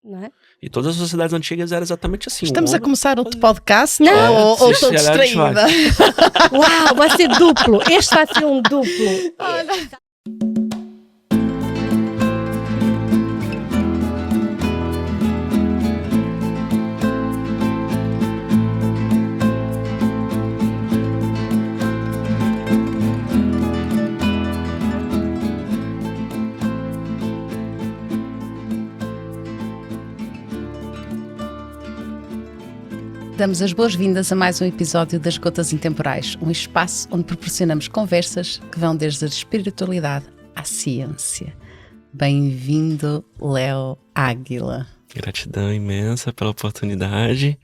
não é? E todas as sociedades antigas eram exatamente assim. Estamos a começar outro podcast? Não. Ou estou distraída? Uau, vai ser duplo. Este vai ser um duplo. Olha. Damos as boas-vindas a mais um episódio das Gotas Intemporais, um espaço onde proporcionamos conversas que vão desde a espiritualidade à ciência. Bem-vindo, Léo Águila. Gratidão imensa pela oportunidade.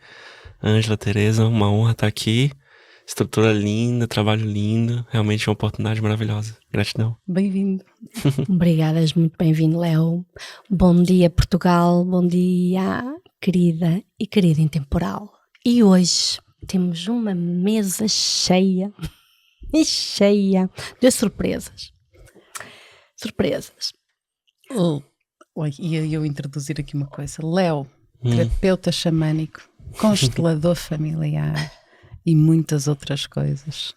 Ângela, Tereza, uma honra estar aqui. Estrutura linda, trabalho lindo. Realmente uma oportunidade maravilhosa. Gratidão. Bem-vindo. Obrigadas, muito bem-vindo, Léo. Bom dia, Portugal. Bom dia, querida e querida Intemporal. E hoje temos uma mesa cheia de surpresas. Surpresas. Ia eu introduzir aqui uma coisa. Léo, terapeuta xamânico, constelador familiar e muitas outras coisas.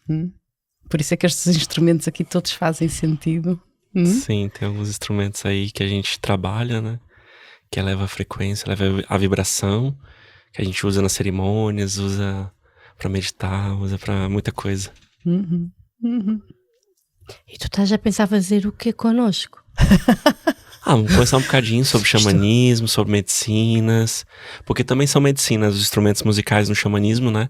Por isso é que estes instrumentos aqui todos fazem sentido. Sim, tem alguns instrumentos aí que a gente trabalha, né? Que eleva a frequência, eleva a vibração, que a gente usa nas cerimônias, usa pra meditar, usa pra muita coisa. E tu estás a pensar fazer o que conosco? Vamos conversar um bocadinho sobre xamanismo, sobre medicinas, porque também são medicinas, os instrumentos musicais no xamanismo, né?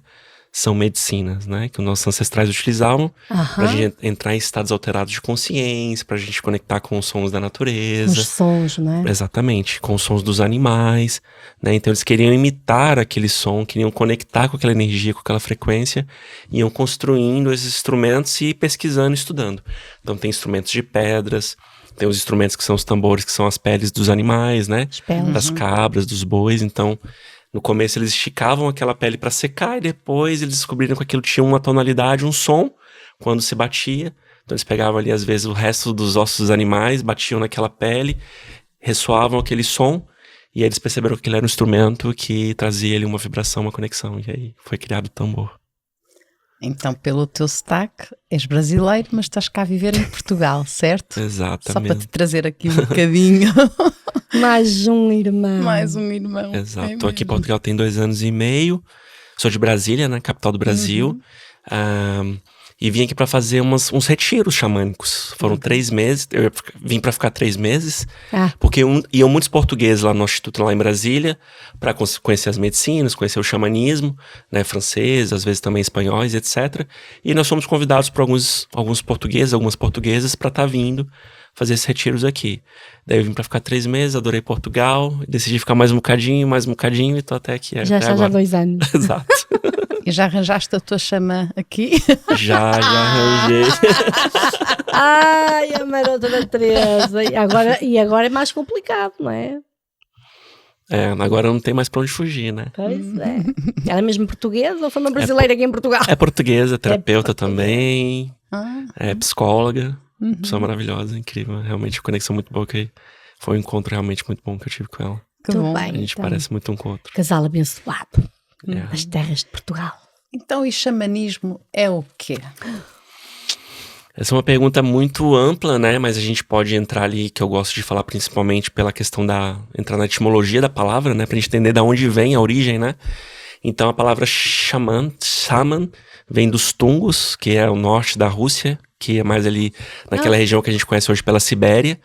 São medicinas, né? Que os nossos ancestrais utilizavam pra gente entrar em estados alterados de consciência, pra gente conectar com os sons da natureza. Os sons, né? Exatamente, com os sons dos animais, né? Então eles queriam imitar aquele som, queriam conectar com aquela energia, com aquela frequência, iam construindo esses instrumentos e pesquisando, estudando. Então tem instrumentos de pedras, tem os instrumentos que são os tambores, que são as peles dos animais, né? Das cabras, dos bois. Então, no começo eles esticavam aquela pele para secar e depois eles descobriram que aquilo tinha uma tonalidade, um som, quando se batia. Então eles pegavam ali, às vezes, o resto dos ossos dos animais, batiam naquela pele, ressoavam aquele som, e aí eles perceberam que ele era um instrumento que trazia ali uma vibração, uma conexão. E aí foi criado o tambor. Então, pelo teu sotaque, és brasileiro, mas estás cá a viver em Portugal, certo? Exatamente. Só para te trazer aqui um bocadinho. Mais um irmão. Mais um irmão. Exato. Estou aqui em Portugal tem 2 anos e meio. Sou de Brasília, né? Capital do Brasil. E vim aqui para fazer uns retiros xamânicos. Foram 3 meses. Eu vim para ficar 3 meses. Porque iam muitos portugueses lá no Instituto, lá em Brasília, para conhecer as medicinas, conhecer o xamanismo, né? Francês, às vezes também espanhóis, etc. E nós fomos convidados por alguns portugueses, algumas portuguesas, para estar vindo fazer esses retiros aqui. Daí eu vim para ficar 3 meses, adorei Portugal, decidi ficar mais um bocadinho, e tô até aqui. Já estás há 2 anos. Exato. E já arranjaste a tua xamã aqui? Já arranjei. Ai, a marota da Teresa. E agora é mais complicado, não é? Agora não tem mais pra onde fugir, né? Pois é. Ela é mesmo portuguesa ou foi uma brasileira aqui em Portugal? É portuguesa, terapeuta também, é psicóloga, pessoa maravilhosa, incrível, realmente conexão muito boa, que foi um encontro realmente muito bom que eu tive com ela. Tudo bem. A gente parece muito um com o outro. Casal abençoado das terras de Portugal. Então, e xamanismo é o quê? Essa é uma pergunta muito ampla, né? Mas a gente pode entrar ali, que eu gosto de falar principalmente pela questão entrar na etimologia da palavra, né? Pra gente entender de onde vem a origem, né? Então a palavra shaman, vem dos Tungos, que é o norte da Rússia, que é mais ali naquela região que a gente conhece hoje pela Sibéria,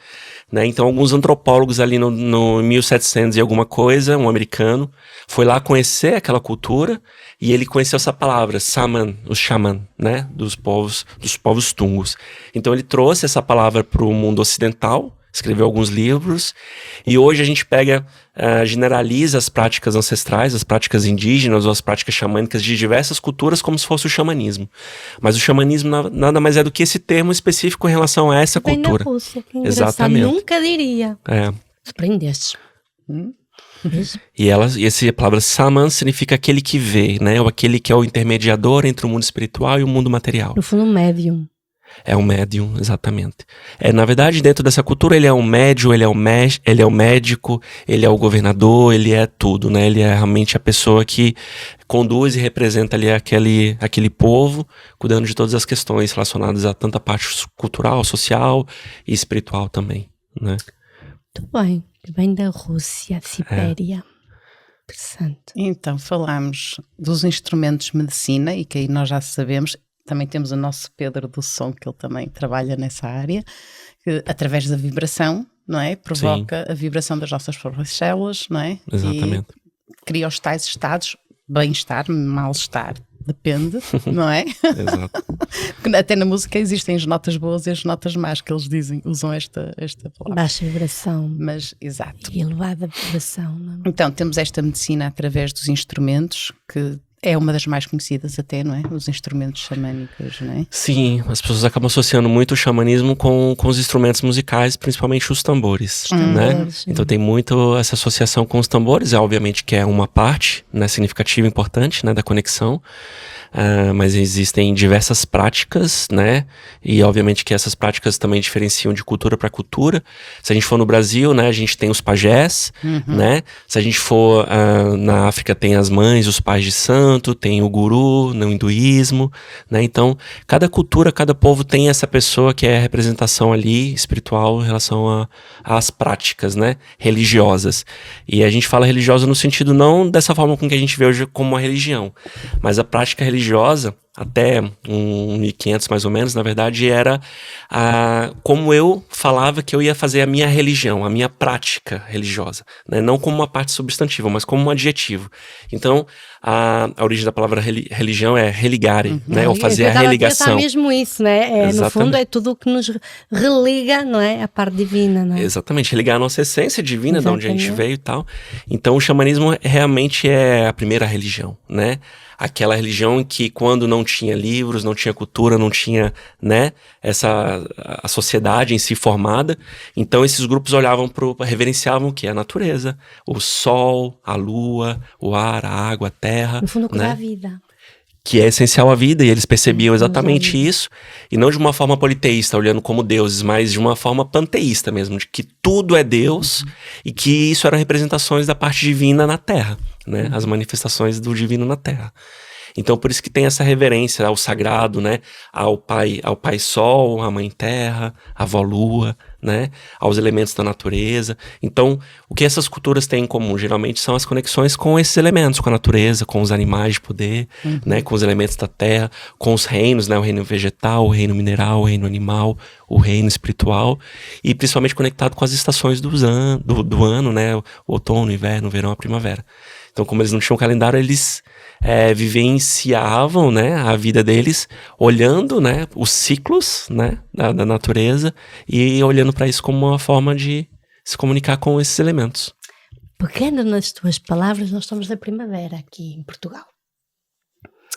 né? Então alguns antropólogos ali no 1700 e alguma coisa, um americano, foi lá conhecer aquela cultura e ele conheceu essa palavra, saman, o xamã, né? Dos povos Tungos. Então ele trouxe essa palavra para o mundo ocidental, escreveu alguns livros, e hoje a gente generaliza as práticas ancestrais, as práticas indígenas ou as práticas xamânicas de diversas culturas como se fosse o xamanismo. Mas o xamanismo nada mais é do que esse termo específico em relação a essa cultura. Da Rússia, que exatamente. Nunca diria. Surpreendeste. E essa palavra saman significa aquele que vê, né? Ou aquele que é o intermediador entre o mundo espiritual e o mundo material. No fundo, médium. É um médium, exatamente. Na verdade, dentro dessa cultura, ele é um médium, ele é o médico, ele é o governador, ele é tudo, né? Ele é realmente a pessoa que conduz e representa ali aquele povo, cuidando de todas as questões relacionadas a tanta parte cultural, social e espiritual também, né? Muito bem. Vem da Rússia, Sibéria. Interessante. Então, falámos dos instrumentos de medicina, e que aí nós já sabemos. Também temos o nosso Pedro do som, que ele também trabalha nessa área, que através da vibração, não é? Provoca a vibração das nossas próprias células, não é? Exatamente. E cria os tais estados, bem-estar, mal-estar, depende, não é? Exato. Até na música existem as notas boas e as notas más, que eles dizem, usam esta palavra. Baixa vibração. Mas, exato. E elevada vibração. Não é? Então, temos esta medicina através dos instrumentos, que é uma das mais conhecidas até, não é? Os instrumentos xamânicos, não é? Sim, as pessoas acabam associando muito o xamanismo com os instrumentos musicais, principalmente os tambores, né? Então tem muito essa associação com os tambores, obviamente que é uma parte, né, significativa, importante, né, da conexão. Mas existem diversas práticas, né? E obviamente que essas práticas também diferenciam de cultura para cultura. Se a gente for no Brasil, né, a gente tem os pajés, né? Se a gente for na África, tem as mães, os pais de santo, tem o guru no hinduísmo, né? Então, cada cultura, cada povo tem essa pessoa que é a representação ali espiritual em relação às práticas, né, religiosas. E a gente fala religiosa no sentido não dessa forma com que a gente vê hoje como uma religião, mas a prática religiosa até 1500 mais ou menos, na verdade, era como eu falava que eu ia fazer a minha religião, a minha prática religiosa, né? Não como uma parte substantiva, mas como um adjetivo. Então, a origem da palavra religião é religare, né? Ou fazer a religação. É mesmo isso, né? No fundo é tudo o que nos religa, não é? A parte divina, não é? Exatamente, religar a nossa essência divina, de onde a gente veio e tal. Então, o xamanismo realmente é a primeira religião, né? Aquela religião em que quando não tinha livros, não tinha cultura, não tinha, né, a sociedade em si formada, então esses grupos olhavam reverenciavam o quê? A natureza, o sol, a lua, o ar, a água, a terra. No fundo, o que né? dá vida. Que é essencial à vida, e eles percebiam exatamente isso, e não de uma forma politeísta, olhando como deuses, mas de uma forma panteísta mesmo, de que tudo é Deus, e que isso eram representações da parte divina na Terra, né? As manifestações do divino na Terra. Então, por isso que tem essa reverência ao sagrado, né? Ao pai Sol, à Mãe Terra, à Avó Lua, né? Aos elementos da natureza. Então, o que essas culturas têm em comum? Geralmente são as conexões com esses elementos, com a natureza, com os animais de poder, né? Com os elementos da terra, com os reinos, né? O reino vegetal, o reino mineral, o reino animal, o reino espiritual, e principalmente conectado com as estações do ano, né? O outono, o inverno, o verão, a primavera. Então, como eles não tinham calendário, eles vivenciavam, né, a vida deles olhando, né, os ciclos, né, da natureza, e olhando para isso como uma forma de se comunicar com esses elementos. Pegando nas tuas palavras, nós estamos na primavera aqui em Portugal.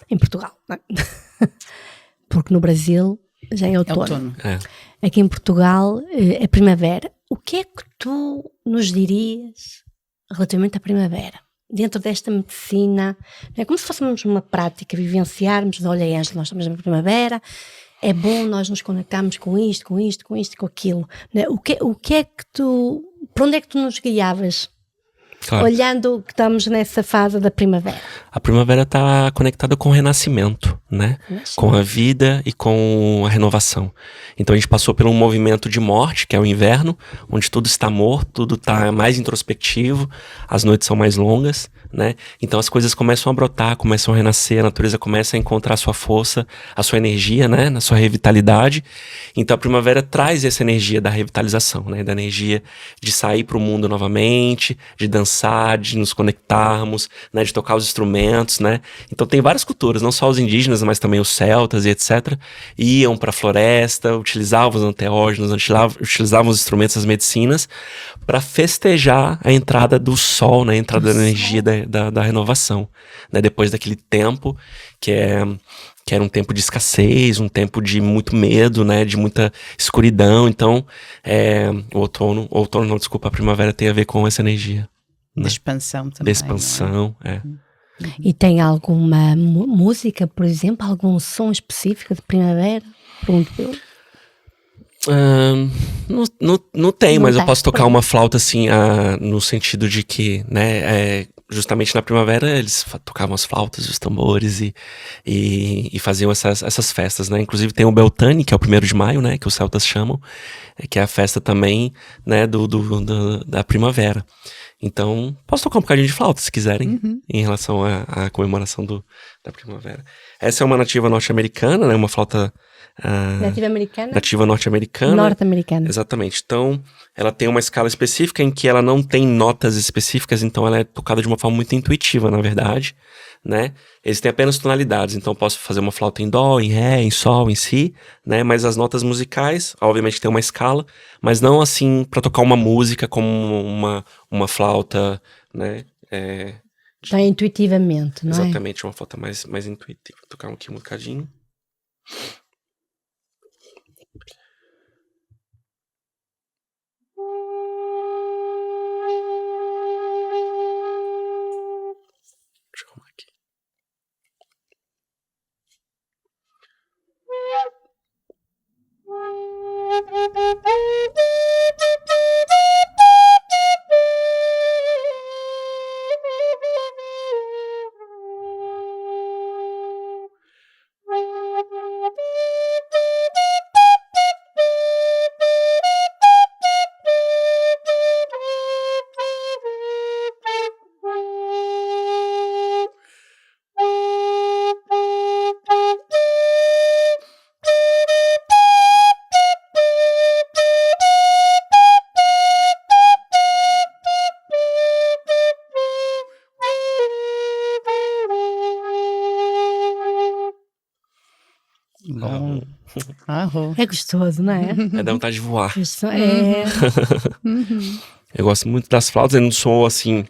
Em Portugal, não é? Porque no Brasil já é outono. Aqui em Portugal é primavera. O que é que tu nos dirias relativamente à primavera? Dentro desta medicina, é como se fôssemos uma prática, vivenciarmos, olha, Ângela, nós estamos na primavera, é bom nós nos conectarmos com isto, com aquilo. Né? O que é que tu, para onde é que tu nos guiavas? Claro. Olhando que estamos nessa fase da primavera. A primavera está conectada com o renascimento, né? Com a vida e com a renovação. Então a gente passou por um movimento de morte, que é o inverno, onde tudo está morto, tudo está mais introspectivo, as noites são mais longas, né? Então as coisas começam a brotar, começam a renascer, a natureza começa a encontrar a sua força, a sua energia, né? Na sua revitalidade. Então a primavera traz essa energia da revitalização, né? Da energia de sair para o mundo novamente, de dançar, de nos conectarmos, né? De tocar os instrumentos, né? Então tem várias culturas, não só os indígenas, mas também os celtas e etc. Iam para a floresta, utilizavam os anteógenos, utilizavam os instrumentos, as medicinas, para festejar a entrada do sol, né? A entrada da energia da renovação, né? Depois daquele tempo que era um tempo de escassez, um tempo de muito medo, né? De muita escuridão. Então, a primavera tem a ver com essa energia. Né? De expansão também. De expansão, E tem alguma música, por exemplo, algum som específico de primavera? Não tem, Não mas eu tem, posso tocar pronto. uma flauta assim, no sentido de que, né, justamente na primavera eles tocavam as flautas, os tambores e faziam essas festas, né? Inclusive tem o Beltane, que é o 1º de maio, né, que os celtas chamam, que é a festa também, né, da primavera. Então, posso tocar um bocadinho de flauta, se quiserem, em relação à comemoração da primavera. Essa é uma nativa norte-americana, né, uma flauta Nativa americana? nativa norte-americana. Norte-americana. Exatamente. Então, ela tem uma escala específica em que ela não tem notas específicas, então ela é tocada de uma forma muito intuitiva, na verdade, né? Eles têm apenas tonalidades, então eu posso fazer uma flauta em dó, em ré, em sol, em si, né? Mas as notas musicais, obviamente tem uma escala, mas não assim para tocar uma música como uma flauta, né? Então, intuitivamente, não é? Exatamente, uma flauta mais intuitiva. Vou tocar aqui um bocadinho. Deixa eu arrumar aqui. Bom. Arro. É gostoso, não é? Dá vontade de voar. Uhum. Eu gosto muito das flautas, eu não sou, assim,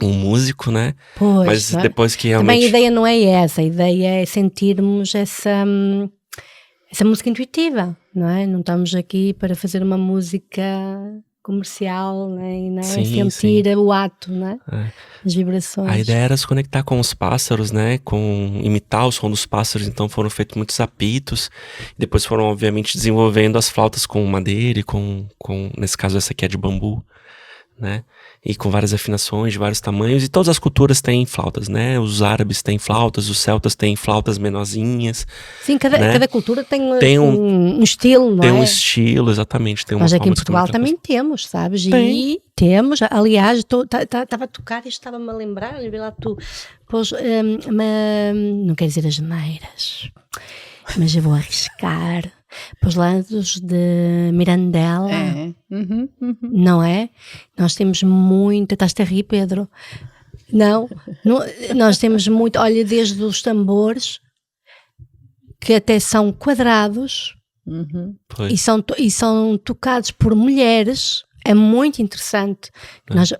um músico, né? Pois, Mas não é? depois que Também realmente... a ideia não é essa, a ideia é sentirmos essa música intuitiva, não é? Não estamos aqui para fazer uma música comercial, né? E não é? Sim, Sentir o ato, não é? É. As vibrações. A ideia era se conectar com os pássaros, né? Com imitar o som dos pássaros, então foram feitos muitos apitos. Depois foram, obviamente, desenvolvendo as flautas com madeira e com nesse caso, essa aqui é de bambu, né? E com várias afinações de vários tamanhos. E todas as culturas têm flautas, né? Os árabes têm flautas, os celtas têm flautas menorzinhas. Sim, né? cada cultura tem Tem um estilo, não Tem é? um estilo, exatamente. Tem uma Nós aqui forma em de se Portugal comunicar também temos, sabes? Tem. E temos, aliás, estava a tocar e estava-me a lembrar, vê lá tu, pôs, não quero dizer as neiras, mas eu vou arriscar, para os lados de Mirandela, É. não é? Nós temos muito, estás-te a rir, Pedro? Não, nós temos muito, olha, desde os tambores, que até são quadrados, Pois. e são tocados por mulheres. É muito interessante.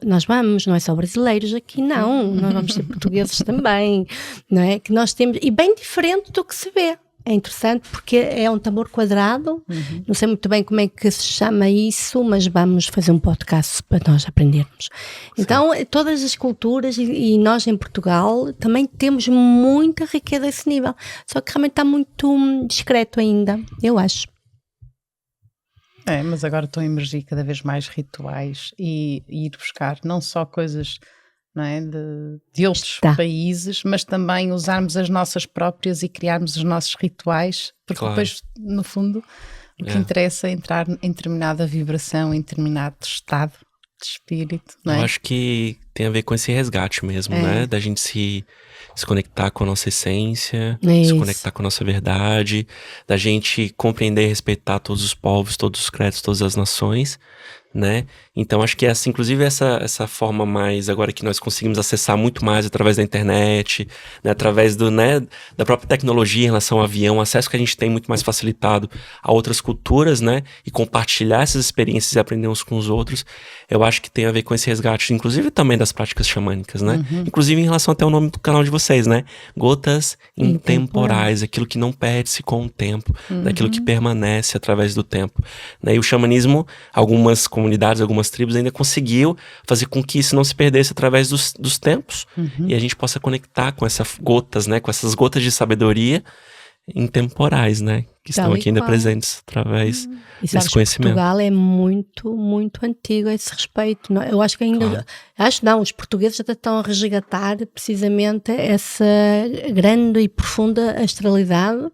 Nós vamos, não é só brasileiros aqui, não. Nós vamos ser portugueses também, não é? Que nós temos, e bem diferente do que se vê. É interessante porque é um tambor quadrado. Não sei muito bem como é que se chama isso, mas vamos fazer um podcast para nós aprendermos. Então, todas as culturas e nós em Portugal também temos muita riqueza a esse nível. Só que realmente está muito discreto ainda, eu acho. É, mas agora estão a emergir cada vez mais rituais e ir buscar não só coisas, não é, de outros países, mas também usarmos as nossas próprias e criarmos os nossos rituais, porque depois, no fundo, o que interessa é entrar em determinada vibração, em determinado estado de espírito, não é? Eu acho que tem a ver com esse resgate mesmo, né? Da gente se conectar com a nossa essência, se conectar com a nossa verdade, da gente compreender e respeitar todos os povos, todos os credos, todas as nações, né? Então acho que essa, inclusive essa forma mais, agora que nós conseguimos acessar muito mais através da internet, né? Através da própria tecnologia em relação ao avião, o acesso que a gente tem muito mais facilitado a outras culturas, né? E compartilhar essas experiências e aprender uns com os outros, eu acho que tem a ver com esse resgate, inclusive também das práticas xamânicas, né? Inclusive em relação até ao nome do canal de vocês, né? Gotas intemporais, aquilo que não perde-se com o tempo, daquilo que permanece através do tempo, né? E o xamanismo, algumas comunidades, algumas tribos ainda conseguiu fazer com que isso não se perdesse através dos tempos e a gente possa conectar com essas gotas, né? Com essas gotas de sabedoria intemporais, né? que estão aqui ainda presentes através E sabes desse conhecimento. Portugal é muito, muito antigo a esse respeito. Eu acho que ainda, os portugueses até estão a resgatar precisamente essa grande e profunda astralidade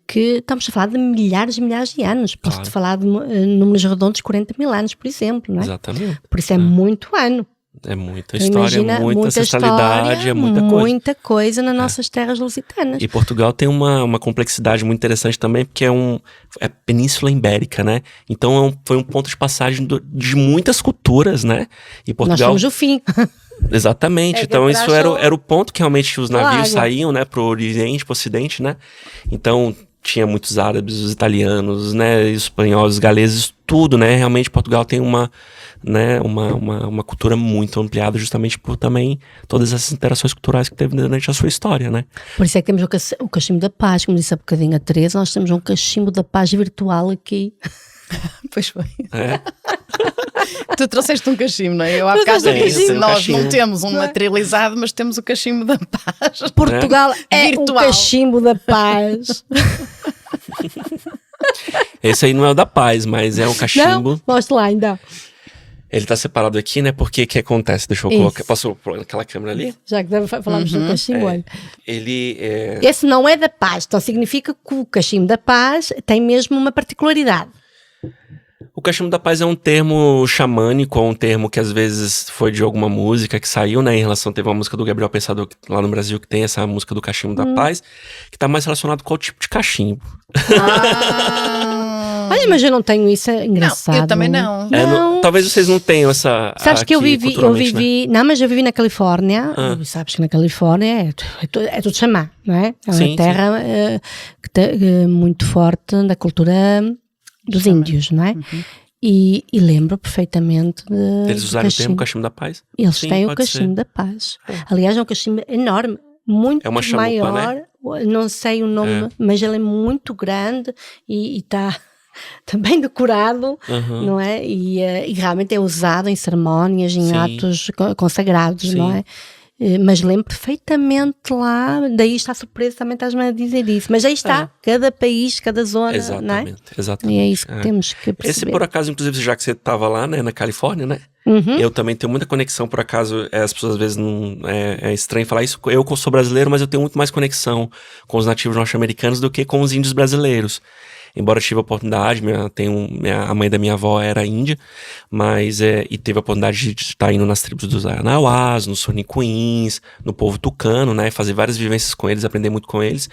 que estamos a falar de milhares e milhares de anos. Posso-te falar de números redondos de 40 mil anos, por exemplo, não é? Exatamente. Por isso é muito ano. É muita história, muita ancestralidade, é muita coisa. Muita coisa nas nossas terras lusitanas. E Portugal tem uma complexidade muito interessante também, porque é Península Ibérica, né? Então foi um ponto de passagem de muitas culturas, né? E Portugal... Nós somos o fim. Exatamente, então isso era o ponto que realmente os navios saíam, né? Pro Oriente, pro Ocidente, né? Então tinha muitos árabes, os italianos, né? Espanhóis, os galeses, tudo, né? Realmente Portugal tem uma cultura muito ampliada justamente por também todas essas interações culturais que teve durante a sua história, né? Por isso é que temos o cachimbo da paz, como disse há bocadinho a Teresa, nós temos um cachimbo da paz virtual aqui. Pois foi. É. Tu trouxeste um cachimbo, não é? Eu há bocado disse, nós não temos um materializado, mas temos o cachimbo da paz. Portugal é virtual. Um cachimbo da paz. Esse aí não é o da paz, mas é um cachimbo. Não? Mostra lá ainda. Ele tá separado aqui, né? Porque o que acontece? Deixa eu colocar. Posso pôr naquela câmera ali? Já que falamos do cachimbo, olha. Ele é... Esse não é da paz, então significa que o cachimbo da paz tem mesmo uma particularidade. O cachimbo da paz é um termo xamânico, ou um termo que às vezes foi de alguma música que saiu, né? Em relação, teve uma música do Gabriel Pensador lá no Brasil que tem essa música do cachimbo da paz, que tá mais relacionado com o tipo de cachimbo. Olha, mas eu não tenho isso, é engraçado. Não, eu também não. Talvez vocês não tenham essa. Sabes que eu vivi, né? não, mas eu vivi na Califórnia, e sabes que na Califórnia é tudo xamã, não é? É uma terra muito forte da cultura dos índios, não é? E lembro perfeitamente eles usaram o termo cachimbo da paz? Eles têm o cachimbo da paz. Aliás, é um cachimbo enorme, muito chamupa, maior, né? Não sei o nome, mas ele é muito grande e está bem decorado, não é? E realmente é usado em cerimónias, em atos consagrados, não é? Mas lembro perfeitamente lá, daí está a surpresa, também estás-me a dizer isso. Mas aí está, cada país, cada zona, não é? Exatamente. E é isso que temos que perceber. Esse, por acaso, inclusive, já que você estava lá, né, na Califórnia, né? Eu também tenho muita conexão, por acaso, as pessoas às vezes não... É estranho falar isso, eu sou brasileiro, mas eu tenho muito mais conexão com os nativos norte-americanos do que com os índios brasileiros. Embora eu tive a oportunidade, a mãe da minha avó era índia, mas e teve a oportunidade de estar indo nas tribos dos Aranauás, nos Sornicuins, no povo tucano, né? Fazer várias vivências com eles, aprender muito com eles.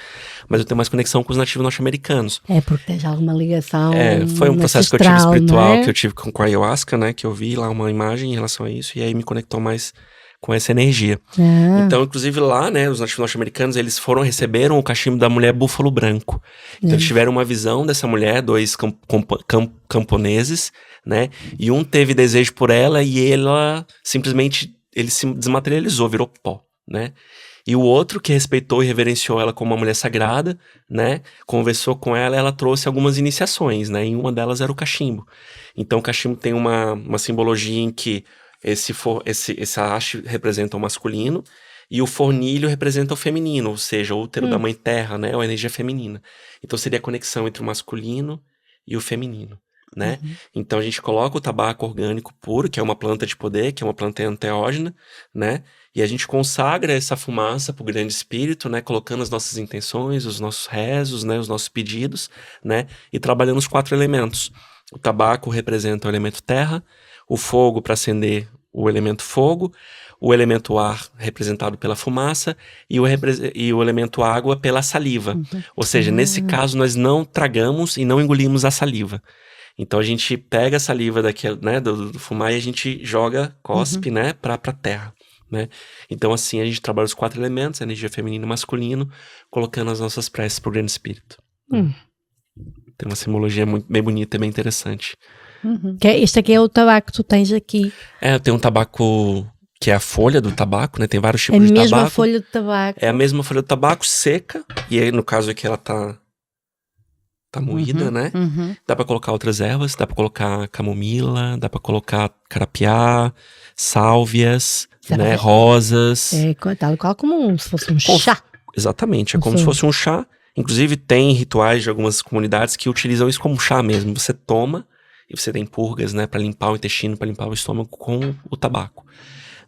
Mas eu tenho mais conexão com os nativos norte-americanos. É porque tem já alguma ligação. Foi um processo que eu tive espiritual, que eu tive com a ayahuasca, né? Que eu vi lá uma imagem em relação a isso, e aí me conectou mais com essa energia. Então, inclusive lá, né, os nativos norte-americanos, eles receberam o cachimbo da mulher búfalo branco. Então, eles tiveram uma visão dessa mulher, dois camponeses, né, e um teve desejo por ela e ela simplesmente, ele se desmaterializou, virou pó, né. E o outro, que respeitou e reverenciou ela como uma mulher sagrada, né, conversou com ela, ela trouxe algumas iniciações, né, e uma delas era o cachimbo. Então, o cachimbo tem uma simbologia em que esse haste representa o masculino e o fornilho representa o feminino, ou seja, o útero da mãe terra, né, ou a energia feminina. Então seria a conexão entre o masculino e o feminino, né? Então a gente coloca o tabaco orgânico puro, que é uma planta de poder, que é uma planta enteógena, né? E a gente consagra essa fumaça para o grande espírito, né? Colocando as nossas intenções, os nossos rezos, né? Os nossos pedidos, né? E trabalhando os 4 elementos. O tabaco representa o elemento terra, o fogo para acender o elemento fogo, o elemento ar representado pela fumaça e o elemento água pela saliva. Ou seja, nesse caso nós não tragamos e não engolimos a saliva. Então a gente pega a saliva né, do fumar e a gente joga, cospe, né, para a terra. Né? Então assim a gente trabalha os 4 elementos, a energia feminina e masculino, colocando as nossas preces para o grande espírito. Tem uma simbologia bem bonita e bem interessante. Este aqui é o tabaco que tu tens aqui. Eu tenho um tabaco que é a folha do tabaco, né? Tem vários tipos de tabaco. É a mesma folha do tabaco. É a mesma folha do tabaco seca, e aí no caso aqui ela tá moída, né? Dá pra colocar outras ervas, dá pra colocar camomila, dá pra colocar carapiá, sálvias, né? Rosas. Tal qual como se fosse um chá. Exatamente, é como se fosse um chá. Inclusive tem rituais de algumas comunidades que utilizam isso como chá mesmo. Você toma e você tem purgas, né, para limpar o intestino, para limpar o estômago com o tabaco.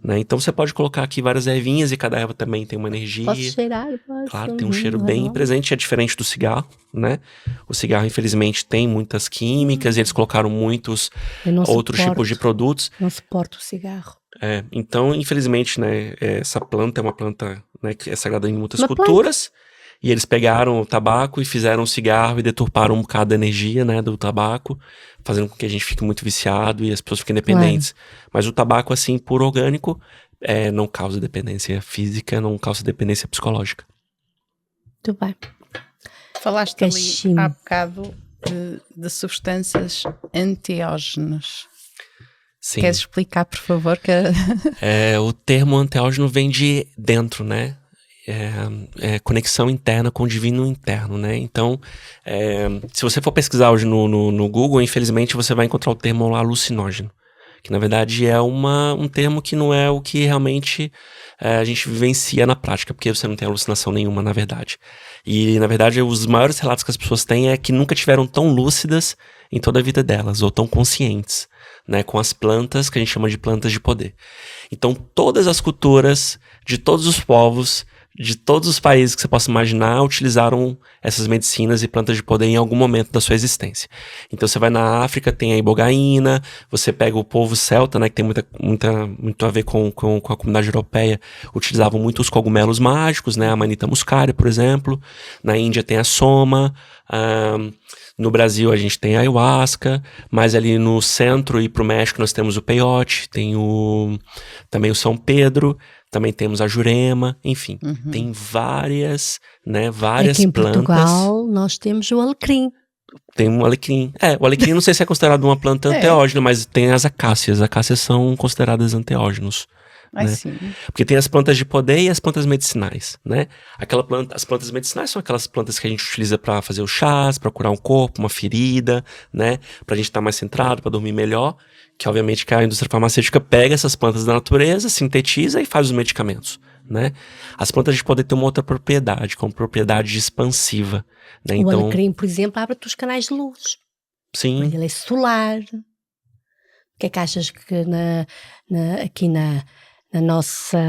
Né? Então você pode colocar aqui várias ervinhas e cada erva também tem uma energia. Posso cheirar? Posso. Claro, tem um cheiro bem presente, é diferente do cigarro, né? O cigarro, infelizmente, tem muitas químicas e eles colocaram muitos outros tipos de produtos. Não suporto o cigarro. Então, infelizmente, né, essa planta é uma planta, né, que é sagrada em muitas culturas. E eles pegaram o tabaco e fizeram o cigarro e deturparam um bocado da energia, né, do tabaco, fazendo com que a gente fique muito viciado e as pessoas fiquem dependentes. Mas o tabaco, assim, puro orgânico, não causa dependência física, não causa dependência psicológica. Muito bem. Falaste ali há bocado de substâncias enteógenas. Sim. Queres explicar, por favor? O termo enteógeno vem de dentro, né? Conexão interna com o divino interno, né? Então, se você for pesquisar hoje no Google, infelizmente você vai encontrar o termo alucinógeno, que na verdade é um termo que não é o que realmente a gente vivencia na prática, porque você não tem alucinação nenhuma, na verdade. E, na verdade, os maiores relatos que as pessoas têm é que nunca tiveram tão lúcidas em toda a vida delas, ou tão conscientes, né? Com as plantas, que a gente chama de plantas de poder. Então, todas as culturas, de todos os povos, de todos os países que você possa imaginar, utilizaram essas medicinas e plantas de poder em algum momento da sua existência. Então você vai na África, tem a ibogaína, você pega o povo celta, né, que tem muito a ver com a comunidade europeia, utilizavam muito os cogumelos mágicos, né, a manita muscaria, por exemplo. Na Índia tem a soma, no Brasil a gente tem a ayahuasca, mas ali no centro e pro México nós temos o peyote, tem também o São Pedro, também temos a jurema, enfim, tem várias plantas. Aqui em Portugal nós temos o alecrim. Tem um alecrim. O alecrim não sei se é considerado uma planta enteógena, mas tem as acácias. As acácias são consideradas enteógenos. Né? Sim. Porque tem as plantas de poder e as plantas medicinais, né? As plantas medicinais são aquelas plantas que a gente utiliza para fazer os chás, para curar um corpo, uma ferida, né? Pra gente estar mais centrado, para dormir melhor. Que obviamente que a indústria farmacêutica pega essas plantas da natureza, sintetiza e faz os medicamentos, né? As plantas de poder têm uma outra propriedade, como propriedade expansiva, né? O alecrim, por exemplo, abre-te os canais de luz. Sim. Ele é solar. O que é que achas que aqui na nossa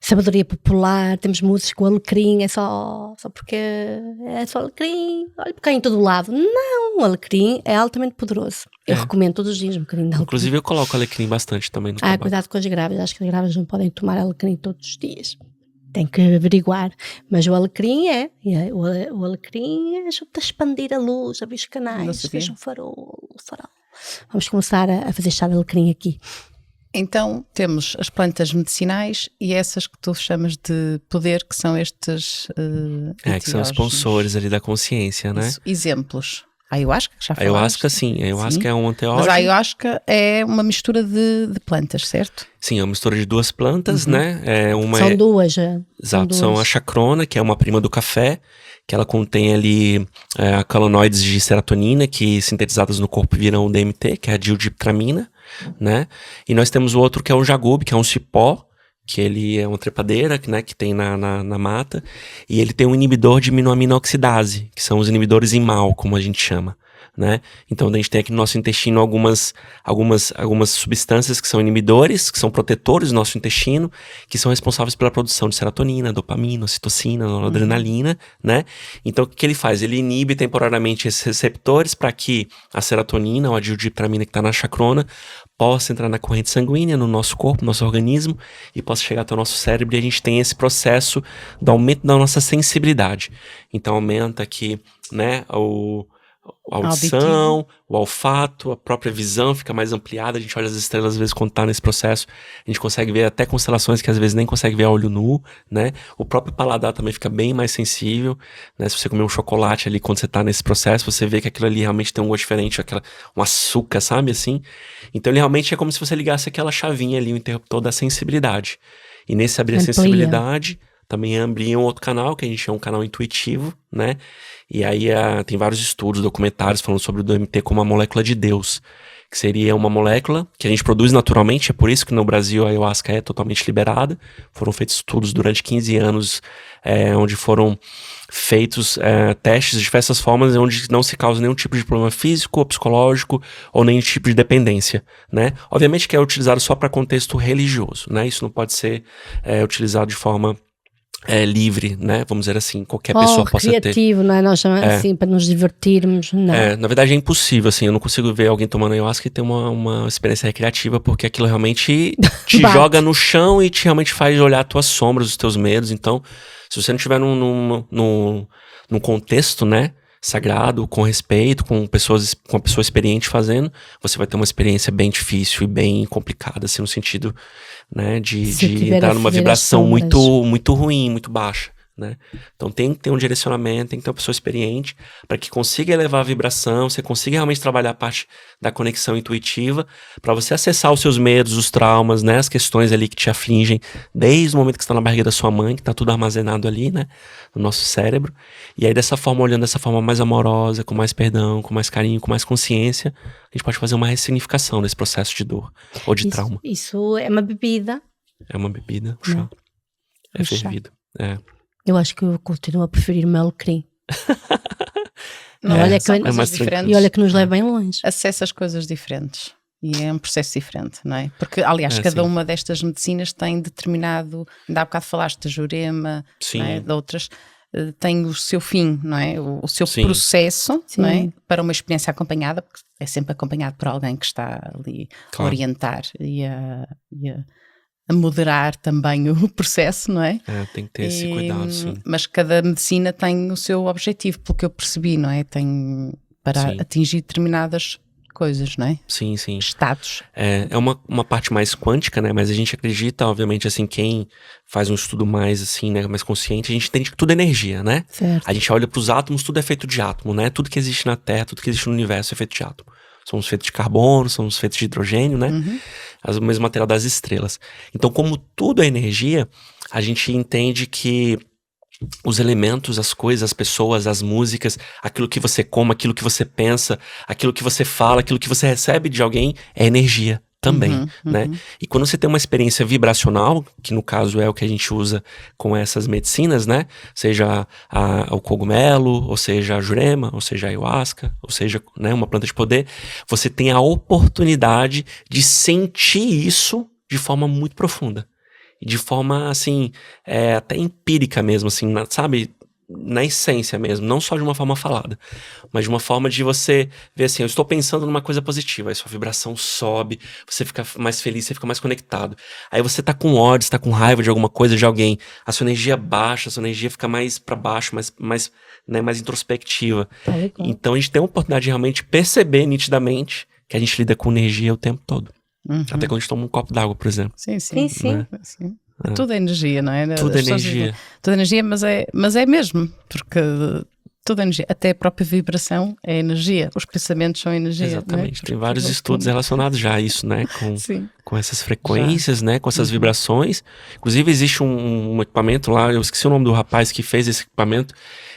sabedoria popular temos músicas com o alecrim, é só porque é só alecrim, olha porque em todo lado. Não, o alecrim é altamente poderoso. Eu recomendo todos os dias um bocadinho de alecrim. Inclusive eu coloco alecrim bastante também no tabaco. Cuidado com as grávidas, acho que as grávidas não podem tomar alecrim todos os dias. Tem que averiguar. Mas o alecrim o alecrim ajuda a expandir a luz, abrir os canais, veja o farol. Vamos começar a fazer chá de alecrim aqui. Então, temos as plantas medicinais e essas que tu chamas de poder, que são estes que são sponsores ali da consciência, né? Isso. Exemplos. A ayahuasca, que já falaste. A ayahuasca, sim. A ayahuasca é um enteógeno. Mas a ayahuasca é uma mistura de plantas, certo? Sim, é uma mistura de duas plantas, né? São duas. Exato, são a chacrona, que é uma prima do café, que ela contém ali calonoides de serotonina, que sintetizadas no corpo viram o DMT, que é a dildiptramina, né? E nós temos o outro que é o jagube, que é um cipó, que ele é uma trepadeira, né, que tem na mata, e ele tem um inibidor de minoaminoxidase, que são os inibidores em mal, como a gente chama, né? Então a gente tem aqui no nosso intestino algumas substâncias que são inibidores, que são protetores do nosso intestino, que são responsáveis pela produção de serotonina, dopamina, ocitocina, noradrenalina, né? Então o que ele faz? Ele inibe temporariamente esses receptores para que a serotonina ou a dildiptramina que está na chacrona possa entrar na corrente sanguínea, no nosso corpo, no nosso organismo, e possa chegar até o nosso cérebro, e a gente tem esse processo do aumento da nossa sensibilidade. Então aumenta aqui, né, a audição, o olfato, a própria visão fica mais ampliada, a gente olha as estrelas às vezes quando tá nesse processo, a gente consegue ver até constelações que às vezes nem consegue ver a olho nu, né? O próprio paladar também fica bem mais sensível, né? Se você comer um chocolate ali quando você tá nesse processo, você vê que aquilo ali realmente tem um gosto diferente, um açúcar, sabe, assim? Então ele realmente é como se você ligasse aquela chavinha ali, o interruptor da sensibilidade. E nesse abrir a sensibilidade, também abrir um outro canal, que a gente chama um canal intuitivo, né? E aí tem vários estudos, documentários falando sobre o DMT como uma molécula de Deus, que seria uma molécula que a gente produz naturalmente, é por isso que no Brasil a ayahuasca é totalmente liberada. Foram feitos estudos durante 15 anos, onde foram feitos testes de diversas formas, onde não se causa nenhum tipo de problema físico ou psicológico, ou nenhum tipo de dependência, né? Obviamente que é utilizado só para contexto religioso, né? Isso não pode ser utilizado de forma livre, né? Vamos dizer assim, qualquer pessoa possa ter. Criativo, não é? Nós chamamos assim, para nos divertirmos, não. Na verdade é impossível, assim, eu não consigo ver alguém tomando ayahuasca e ter uma experiência recreativa, porque aquilo realmente te joga no chão e te realmente faz olhar as tuas sombras, os teus medos. Então, se você não estiver num contexto, né, sagrado, com respeito, com uma pessoa experiente fazendo, você vai ter uma experiência bem difícil e bem complicada, assim, no sentido, né, de entrar numa vibração muito ruim, muito baixa, né? Então tem que ter um direcionamento, tem que ter uma pessoa experiente para que consiga elevar a vibração, você consiga realmente trabalhar a parte da conexão intuitiva, para você acessar os seus medos, os traumas, né, as questões ali que te afligem desde o momento que você está na barriga da sua mãe, que está tudo armazenado ali, né, no nosso cérebro. E aí dessa forma, olhando dessa forma mais amorosa, com mais perdão, com mais carinho, com mais consciência, a gente pode fazer uma ressignificação desse processo de dor ou de trauma. Isso é uma bebida. É uma bebida, um chá. É fervido. Eu acho que eu continuo a preferir o alecrim. E olha que nos leva bem longe. Acessa as coisas diferentes. E é um processo diferente, não é? Porque, aliás, cada uma destas medicinas tem determinado... Ainda há bocado falaste de Jurema, não é? De outras... Tem o seu fim, não é? O seu processo, não é? Para uma experiência acompanhada, porque é sempre acompanhado por alguém que está ali a orientar e a moderar também o processo, não é? Tem que ter esse cuidado, sim. Mas cada medicina tem o seu objetivo, pelo que eu percebi, não é? Tem para atingir determinadas coisas, não é? Sim, sim. Estados. É uma parte mais quântica, né? Mas a gente acredita, obviamente, assim, quem faz um estudo mais, assim, né, mais consciente, a gente entende que tudo é energia, né? Certo. A gente olha para os átomos, tudo é feito de átomo, né? Tudo que existe na Terra, tudo que existe no universo é feito de átomo. Somos feitos de carbono, somos feitos de hidrogênio, né? O mesmo material das estrelas. Então, como tudo é energia, a gente entende que os elementos, as coisas, as pessoas, as músicas, aquilo que você come, aquilo que você pensa, aquilo que você fala, aquilo que você recebe de alguém é energia também, né? E quando você tem uma experiência vibracional, que no caso é o que a gente usa com essas medicinas, né? Seja o cogumelo, ou seja a jurema, ou seja a ayahuasca, ou seja, né, uma planta de poder, você tem a oportunidade de sentir isso de forma muito profunda. E de forma, assim, até empírica mesmo, assim, sabe? Na essência mesmo, não só de uma forma falada, mas de uma forma de você ver assim, eu estou pensando numa coisa positiva, aí sua vibração sobe, você fica mais feliz, você fica mais conectado. Aí você tá com ódio, você tá com raiva de alguma coisa, de alguém, a sua energia baixa, a sua energia fica mais pra baixo, mais introspectiva. Então a gente tem a oportunidade de realmente perceber nitidamente que a gente lida com energia o tempo todo. Até quando a gente toma um copo d'água, por exemplo. Sim. Né? Sim. Tudo é energia, não é? Tudo é energia. Tudo é energia, mas é mesmo, porque tudo é energia. Até a própria vibração é energia. Os pensamentos são energia. Exatamente. Né? Tem vários estudos relacionados já a isso, né? Com essas frequências, né? Com essas vibrações. Inclusive existe um equipamento lá, eu esqueci o nome do rapaz que fez esse equipamento.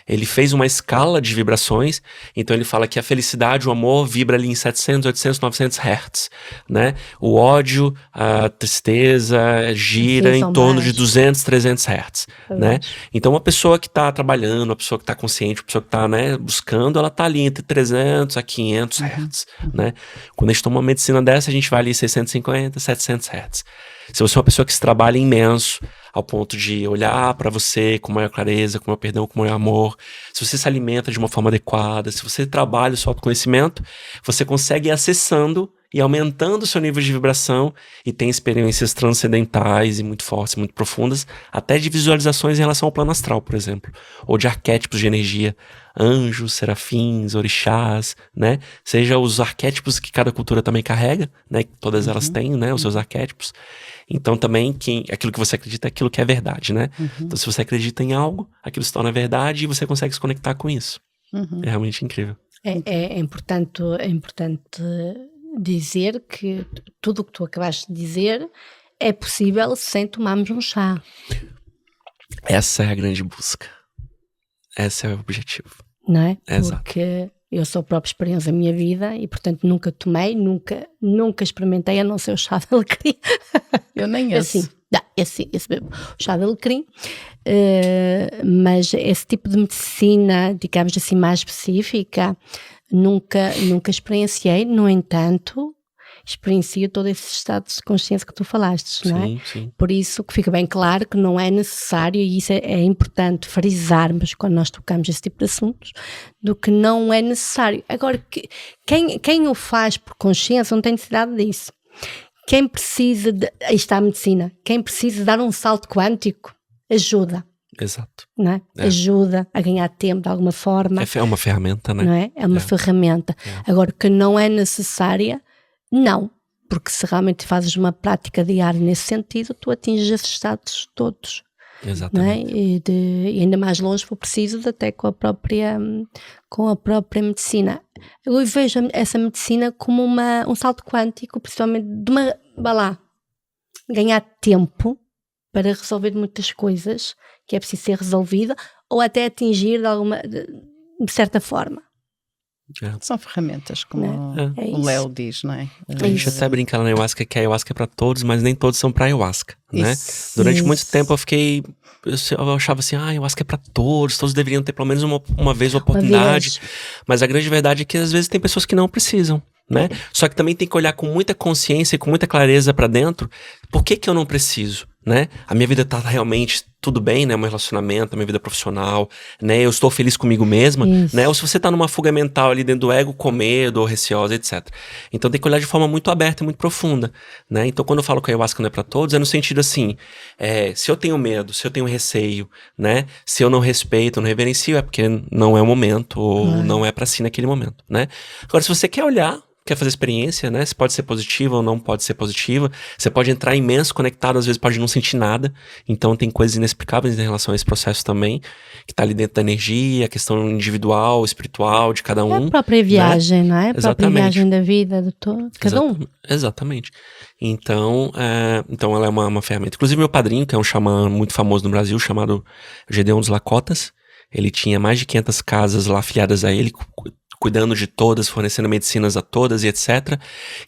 Ele fez uma escala de vibrações, então ele fala que a felicidade, o amor vibra ali em 700, 800, 900 Hz, né? O ódio, a tristeza gira em torno de 200, 300 Hz, né? Então uma pessoa que está trabalhando, uma pessoa que está consciente, uma pessoa que está, né, buscando, ela está ali entre 300 a 500 Hz, né? Quando a gente toma uma medicina dessa, a gente vai ali 650, 700 Hz. Se você é uma pessoa que se trabalha imenso, ao ponto de olhar para você com maior clareza, com maior perdão, com maior amor, se você se alimenta de uma forma adequada, se você trabalha o seu autoconhecimento, você consegue ir acessando e aumentando o seu nível de vibração e tem experiências transcendentais e muito fortes, muito profundas, até de visualizações em relação ao plano astral, por exemplo, ou de arquétipos de energia, anjos, serafins, orixás, né? Seja os arquétipos que cada cultura também carrega, né? Todas elas têm, né? Os seus arquétipos. Então também aquilo que você acredita é aquilo que é verdade, né? Então se você acredita em algo, aquilo se torna verdade e você consegue se conectar com isso. É realmente incrível. É importante dizer que tudo o que tu acabaste de dizer é possível sem tomarmos um chá. Essa é a grande busca. Esse é o objetivo. Não é? Exato. Porque Eu sou a própria experiência da minha vida e, portanto, nunca tomei, nunca experimentei, a não ser o chá de alecrim. Eu nem esse. Esse mesmo, o chá de alecrim. Mas esse tipo de medicina, digamos assim, mais específica, nunca experienciei. No entanto, experiencio todo esse estado de consciência que tu falaste, não é? Sim. Por isso que fica bem claro que não é necessário, e isso é importante frisarmos quando nós tocamos esse tipo de assuntos, do que não é necessário. Agora, quem o faz por consciência não tem necessidade disso. Quem precisa aí está a medicina, quem precisa dar um salto quântico, ajuda. Exato. Não é? Ajuda a ganhar tempo de alguma forma. É uma ferramenta, né? Não é? É uma ferramenta. Agora, que não é necessária, não. Porque se realmente fazes uma prática diária nesse sentido, tu atinges esses estados todos. Exatamente. Não é? E ainda mais longe for preciso, até com a própria medicina. Eu vejo essa medicina como um salto quântico, principalmente ganhar tempo para resolver muitas coisas que é preciso ser resolvida, ou até atingir de certa forma. São ferramentas, como o Léo diz, não é? A gente até brinca na ayahuasca que a ayahuasca é para todos, mas nem todos são para ayahuasca, né? Durante muito tempo eu achava assim, ayahuasca é para todos deveriam ter pelo menos uma vez a oportunidade. Mas a grande verdade é que às vezes tem pessoas que não precisam, né? Só que também tem que olhar com muita consciência e com muita clareza para dentro, por que eu não preciso, né? A minha vida tá realmente tudo bem, né? Meu relacionamento, a minha vida profissional, né? Eu estou feliz comigo mesma, né? Ou se você tá numa fuga mental ali dentro do ego, com medo ou receosa, etc. Então tem que olhar de forma muito aberta e muito profunda, né? Então quando eu falo que a ayahuasca não é pra todos, é no sentido assim, se eu tenho medo, se eu tenho receio, né? Se eu não respeito, não reverencio, é porque não é o momento, ou não é pra si naquele momento, né? Agora, se você quer olhar, quer fazer experiência, né? Se pode ser positiva ou não pode ser positiva. Você pode entrar imenso conectado, às vezes pode não sentir nada. Então tem coisas inexplicáveis em relação a esse processo também, que tá ali dentro da energia, a questão individual, espiritual de cada um. É a própria viagem, né? Não é? A própria viagem da vida de cada um. Exatamente. Então ela é uma ferramenta. Inclusive meu padrinho, que é um xamã muito famoso no Brasil, chamado Gedeon dos Lakotas, ele tinha mais de 500 casas lá afiliadas a ele, cuidando de todas, fornecendo medicinas a todas e etc.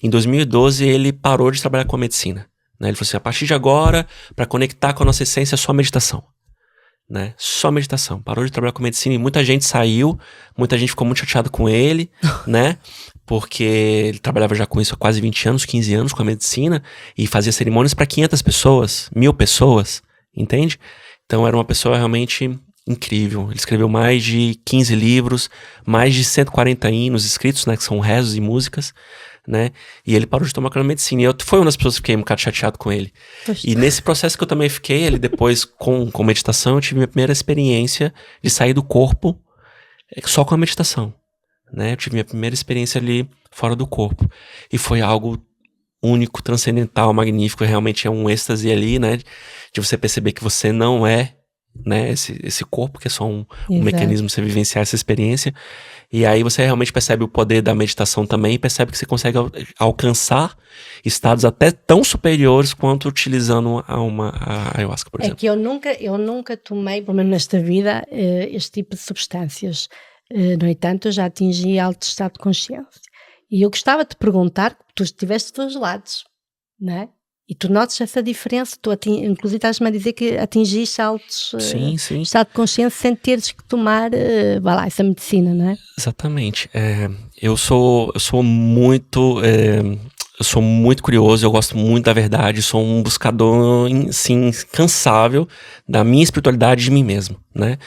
Em 2012, ele parou de trabalhar com a medicina. Né? Ele falou assim, a partir de agora, para conectar com a nossa essência, é só meditação. Né? Só meditação. Parou de trabalhar com medicina e muita gente saiu, muita gente ficou muito chateada com ele, né? Porque ele trabalhava já com isso há quase 20 anos, 15 anos com a medicina e fazia cerimônias para 500 pessoas, 1000 pessoas, entende? Então era uma pessoa realmente incrível. Ele escreveu mais de 15 livros, mais de 140 hinos escritos, né, que são rezos e músicas, né, e ele parou de tomar aquela medicina, e eu fui uma das pessoas que fiquei um bocado chateado com ele. Poxa. E nesse processo que eu também fiquei, ele depois com meditação, eu tive minha primeira experiência de sair do corpo só com a meditação, né, eu tive minha primeira experiência ali fora do corpo, e foi algo único, transcendental, magnífico, realmente é um êxtase ali, né, de você perceber que você não é, né, esse corpo que é só um mecanismo de você vivenciar essa experiência, e aí você realmente percebe o poder da meditação também, e percebe que você consegue alcançar estados até tão superiores quanto utilizando a ayahuasca, por exemplo. É que eu nunca tomei, pelo menos nesta vida, este tipo de substâncias. No entanto, eu já atingi alto estado de consciência. E eu gostava de te perguntar, tu estiveste dos dois lados, não é? E tu notas essa diferença, inclusive estás-me a dizer que atingiste altos estado de consciência sem teres que tomar essa medicina, não é? Exatamente. Eu sou muito curioso, eu gosto muito da verdade, sou um buscador, sim, incansável da minha espiritualidade e de mim mesmo, né?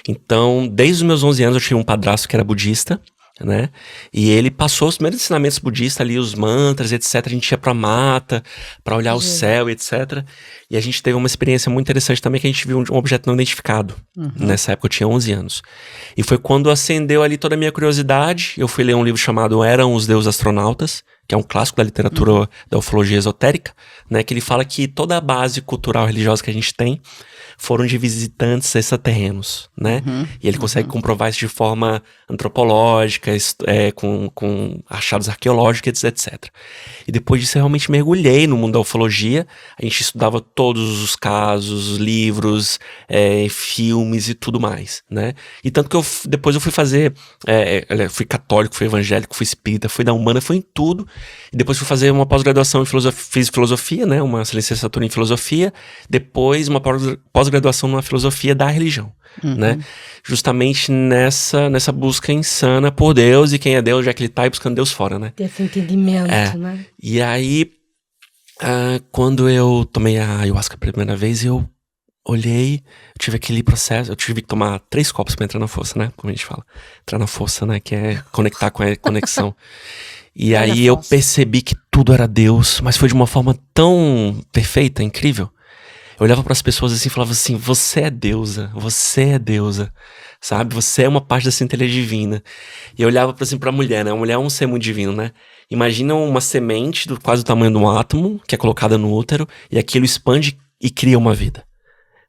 Então, desde os meus 11 anos eu tinha um padrasto que era budista, né? E ele passou os primeiros ensinamentos budistas ali, os mantras, etc. A gente ia pra mata, pra olhar o céu, etc. E a gente teve uma experiência muito interessante também, que a gente viu um objeto não identificado. Nessa época eu tinha 11 anos. E foi quando acendeu ali toda a minha curiosidade. Eu fui ler um livro chamado Eram os Deuses Astronautas, que é um clássico da literatura da ufologia esotérica, né? Que ele fala que toda a base cultural religiosa que a gente tem foram de visitantes extraterrenos, né? E ele consegue comprovar isso de forma antropológica, com achados arqueológicos, etc. E depois disso eu realmente mergulhei no mundo da ufologia. A gente estudava todos os casos, os livros, filmes e tudo mais, né? E tanto que depois eu fui fazer, fui católico, fui evangélico, fui espírita, fui da Umbanda, fui em tudo. E depois fui fazer uma pós-graduação em filosofia, fiz filosofia, né? Uma licenciatura em filosofia. Depois uma pós-graduação numa filosofia da religião, né? Justamente nessa busca insana por Deus, e quem é Deus, já que ele tá aí buscando Deus fora, né? Esse entendimento, né? E aí, quando eu tomei a ayahuasca pela primeira vez, eu olhei, eu tive aquele processo, eu tive que tomar 3 copos pra entrar na força, né? Como a gente fala. Entrar na força, né? Que é conectar com a conexão. E aí eu percebi que tudo era Deus, mas foi de uma forma tão perfeita, incrível. Eu olhava pras pessoas assim e falava assim, você é deusa, sabe? Você é uma parte da centelha divina. E eu olhava assim pra mulher, né? A mulher é um ser muito divino, né? Imagina uma semente quase do tamanho de um átomo, que é colocada no útero, e aquilo expande e cria uma vida,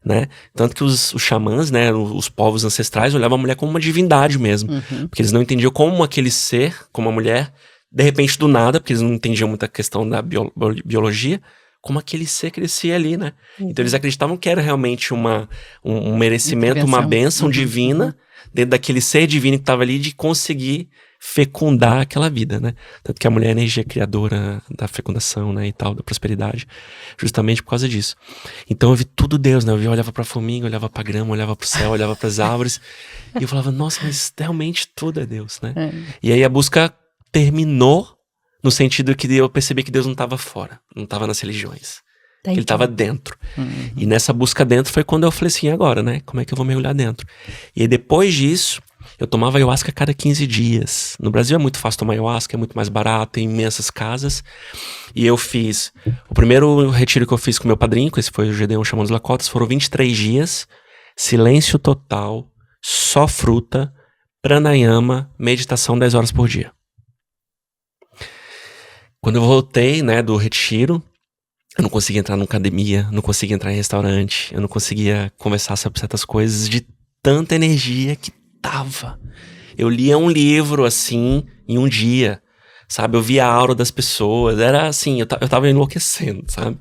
né? Tanto que os xamãs, né, os povos ancestrais, olhavam a mulher como uma divindade mesmo. Porque eles não entendiam como aquele ser, como a mulher, de repente do nada, porque eles não entendiam muita questão da biologia, como aquele ser crescia ali, né? Então eles acreditavam que era realmente um merecimento, uma bênção divina, dentro daquele ser divino que estava ali, de conseguir fecundar aquela vida, né? Tanto que a mulher é a energia criadora da fecundação, né, e tal, da prosperidade, justamente por causa disso. Então eu vi tudo Deus, né? Eu olhava pra formiga, olhava pra grama, olhava pro céu, olhava pras árvores, e eu falava, nossa, mas realmente tudo é Deus, né? E aí a busca terminou no sentido que eu percebi que Deus não estava fora, não estava nas religiões. Que ele estava dentro. E nessa busca dentro foi quando eu falei assim, agora, né? Como é que eu vou mergulhar dentro? E aí, depois disso, eu tomava ayahuasca a cada 15 dias. No Brasil é muito fácil tomar ayahuasca, é muito mais barato, tem imensas casas. E eu fiz... O primeiro retiro que eu fiz com meu padrinho, que esse foi o Gedeon Xamã dos Lakotas, foram 23 dias, silêncio total, só fruta, pranayama, meditação 10 horas por dia. Quando eu voltei, né, do retiro, eu não conseguia entrar numa academia, não conseguia entrar em restaurante, eu não conseguia conversar sobre certas coisas de tanta energia que tava. Eu lia um livro, assim, em um dia, sabe? Eu via a aura das pessoas, era assim, eu tava enlouquecendo, sabe?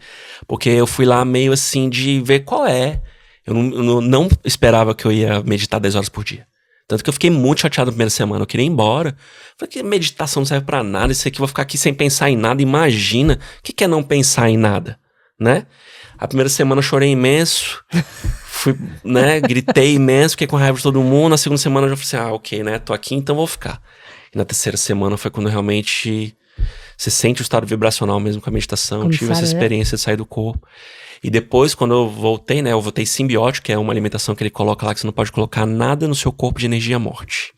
Porque eu fui lá meio assim de ver qual é. Eu não esperava que eu ia meditar 10 horas por dia. Tanto que eu fiquei muito chateado na primeira semana, eu queria ir embora. Falei que meditação não serve pra nada, isso aqui eu vou ficar aqui sem pensar em nada. Imagina, o que é não pensar em nada, né? A primeira semana eu chorei imenso, fui, né, gritei imenso, fiquei com raiva de todo mundo. Na segunda semana eu já falei assim, ok, né, tô aqui, então vou ficar. E na terceira semana foi quando realmente você sente o estado vibracional mesmo com a meditação, tive essa experiência de sair do corpo. E depois, quando eu voltei, né, eu voltei simbiótico, que é uma alimentação que ele coloca lá, que você não pode colocar nada no seu corpo de energia morte.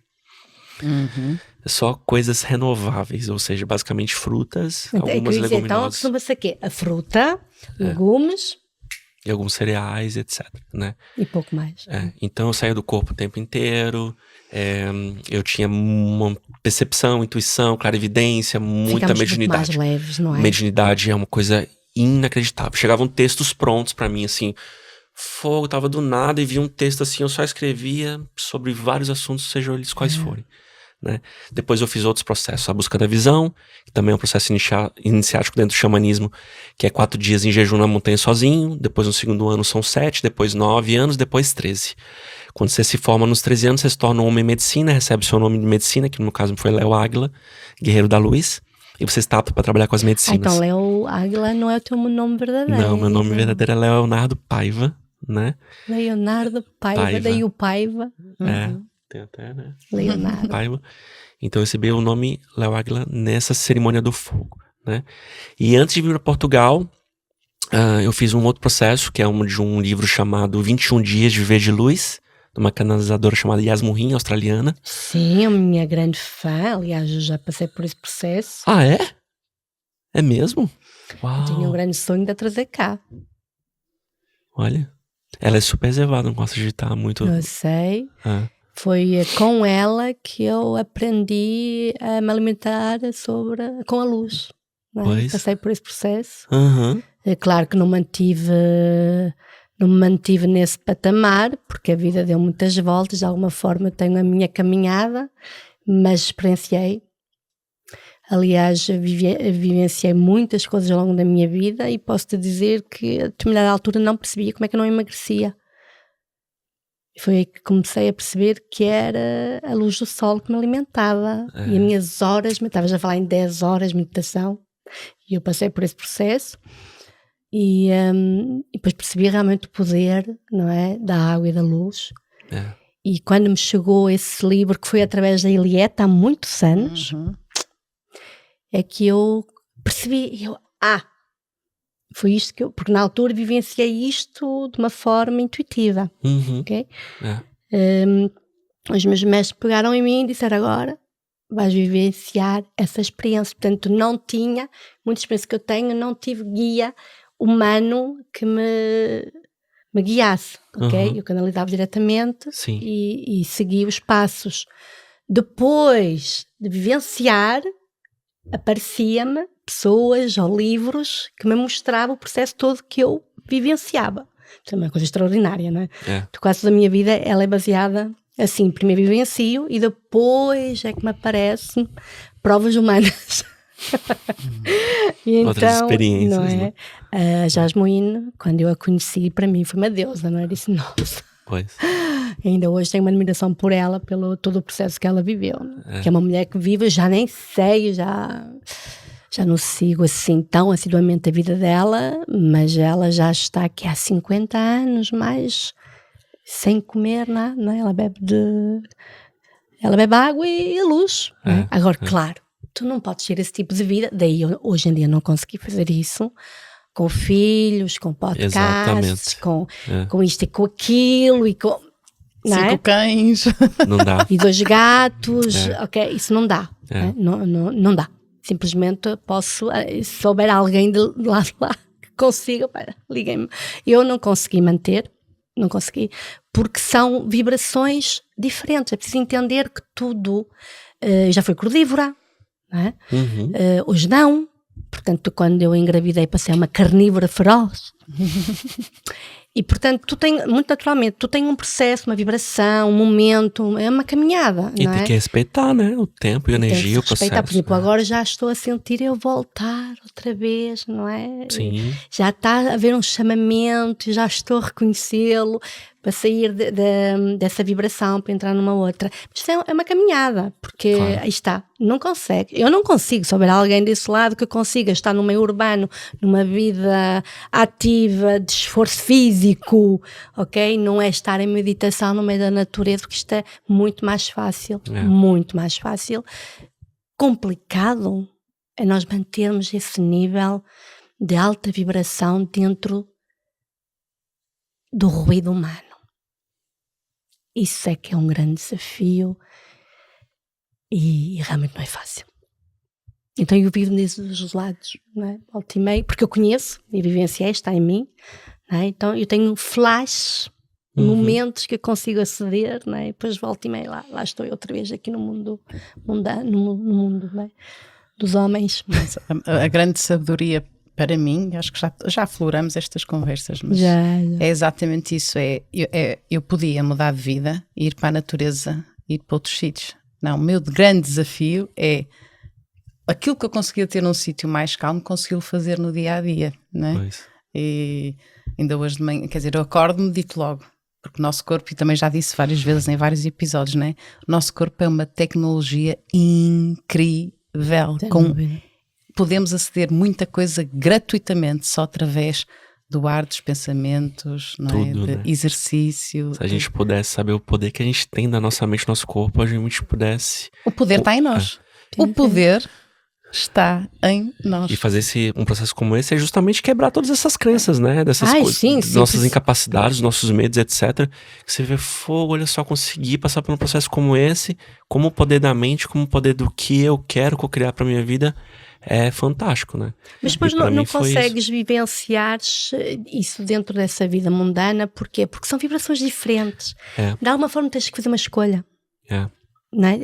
É só coisas renováveis, ou seja, basicamente frutas, algumas leguminosas. Então, você quer a fruta, legumes... E alguns cereais, etc, né? E pouco mais. Então eu saía do corpo o tempo inteiro, eu tinha uma percepção, intuição, clarividência, muita mediunidade. Muito mais leves, não é? Mediunidade é uma coisa inacreditável. Chegavam textos prontos pra mim, assim, fogo, tava do nada e vi um texto assim, eu só escrevia sobre vários assuntos, sejam eles quais forem, né? Depois eu fiz outros processos, a busca da visão, que também é um processo iniciático dentro do xamanismo, que é 4 dias em jejum na montanha sozinho, depois no segundo ano são 7, depois 9 anos, depois 13. Quando você se forma nos 13 anos, você se torna um homem em medicina, recebe seu nome de medicina, que no meu caso foi Léo Águila, guerreiro da luz. E você está apto para trabalhar com as medicinas. Então, Léo Águila não é o teu nome verdadeiro. Não, meu nome verdadeiro é Leonardo Paiva, né? Leonardo Paiva, daí o Paiva. Tem até, né? Leonardo Paiva. Então eu recebi o nome Léo Águila nessa cerimônia do fogo, né? E antes de vir para Portugal, eu fiz um outro processo, que é de um livro chamado 21 Dias de Viver de Luz, de uma canalizadora chamada Yasmin, australiana. Sim, a minha grande fã. Aliás, eu já passei por esse processo. Ah, é? É mesmo? Uau. Eu tinha um grande sonho de a trazer cá. Olha, ela é super reservada, não gosta de estar muito... Eu sei. Foi com ela que eu aprendi a me alimentar com a luz. Não é? Passei por esse processo. É claro que não mantive não me mantive nesse patamar, porque a vida deu muitas voltas, de alguma forma eu tenho a minha caminhada, mas experienciei. Aliás, vivenciei muitas coisas ao longo da minha vida e posso-te dizer que a determinada altura não percebia como é que eu não emagrecia. E foi aí que comecei a perceber que era a luz do sol que me alimentava. E as minhas horas, estavas a falar em 10 horas de meditação, e eu passei por esse processo. E depois percebi realmente o poder, não é, da água e da luz. E quando me chegou esse livro, que foi através da Eliette há muitos anos, é que eu percebi, foi isto que eu, porque na altura vivenciei isto de uma forma intuitiva, ok? Os meus mestres pegaram em mim e disseram: agora vais vivenciar essa experiência. Portanto, não tinha, muita experiência que eu tenho, não tive guia humano que me guiasse, ok? Eu canalizava diretamente e seguia os passos. Depois de vivenciar, aparecia-me pessoas ou livros que me mostravam o processo todo que eu vivenciava. Isso é uma coisa extraordinária, não é? Quase toda a minha vida ela é baseada assim, primeiro vivencio e depois é que me aparecem provas humanas. E outras então, experiências, não é? Né? A Jasmine, quando eu a conheci, para mim foi uma deusa, não é? Eu disse, nossa. Pois. Ainda hoje tenho uma admiração por ela, pelo todo o processo que ela viveu. Né? Que é uma mulher que vive, já nem sei, já não sigo assim tão assiduamente a vida dela, mas ela já está aqui há 50 anos, mais sem comer nada, não é? Ela bebe água e luz. Né? Agora, claro, tu não podes ter esse tipo de vida, daí eu, hoje em dia não consegui fazer isso, com filhos, com podcasts, com isto e com aquilo, e com... 5 cães. Não dá. E 2 gatos, ok? Isso não dá. Né? Não dá. Simplesmente posso, se souber alguém de lá que consiga, liguem-me. Eu não consegui manter, porque são vibrações diferentes. É preciso entender que tudo, já foi crudívora, não é? Hoje não. Portanto, quando eu engravidei, passei uma carnívora feroz. E, portanto, muito naturalmente, tu tens um processo, uma vibração, um momento, é uma caminhada, e não é? tem que respeitar, né? O tempo e a energia, o processo. Por exemplo, agora já estou a sentir eu voltar outra vez, não é? Sim. Já está a haver um chamamento, já estou a reconhecê-lo, para sair dessa vibração, para entrar numa outra. Mas isso é uma caminhada, porque aí está, não consegue. Eu não consigo, se houver alguém desse lado que consiga estar no meio urbano, numa vida ativa, de esforço físico, ok? Não é estar em meditação no meio da natureza, porque isto é muito mais fácil, muito mais fácil. Complicado é nós mantermos esse nível de alta vibração dentro do ruído humano. Isso é que é um grande desafio e realmente não é fácil. Então eu vivo nesses lados, não é? Volta e meia, porque eu conheço e vivenciei, está em mim, não é? Então eu tenho flash, momentos que eu consigo aceder, não é? E depois volta e meia, lá estou eu outra vez aqui no mundo mundano, no mundo, não é? Dos homens. Mas a grande sabedoria para mim, acho que já afloramos estas conversas, mas já. É exatamente isso, eu podia mudar de vida, ir para a natureza, ir para outros sítios. Não, o meu grande desafio é aquilo que eu conseguia ter num sítio mais calmo, consegui-lo fazer no dia-a-dia, não é? Pois. E ainda hoje de manhã, quer dizer, eu acordo e medito logo, porque o nosso corpo, e também já disse várias vezes em vários episódios, não é? O nosso corpo é uma tecnologia incrível, podemos aceder muita coisa gratuitamente só através do ar, dos pensamentos, não tudo, é? Né? Exercício. Se a gente pudesse saber o poder que a gente tem da nossa mente, nosso corpo, a gente pudesse... O poder está em nós. O poder está em nós. E fazer um processo como esse é justamente quebrar todas essas crenças, né? Dessas coisas, sim, nossas incapacidades, nossos medos, etc. Que você vê, fogo, olha só, conseguir passar por um processo como esse, como o poder da mente, como o poder do que eu quero co-criar para minha vida, é fantástico, né? Mas depois não consegues vivenciar isso dentro dessa vida mundana, porquê? Porque são vibrações diferentes. De alguma forma tens que fazer uma escolha. Não é?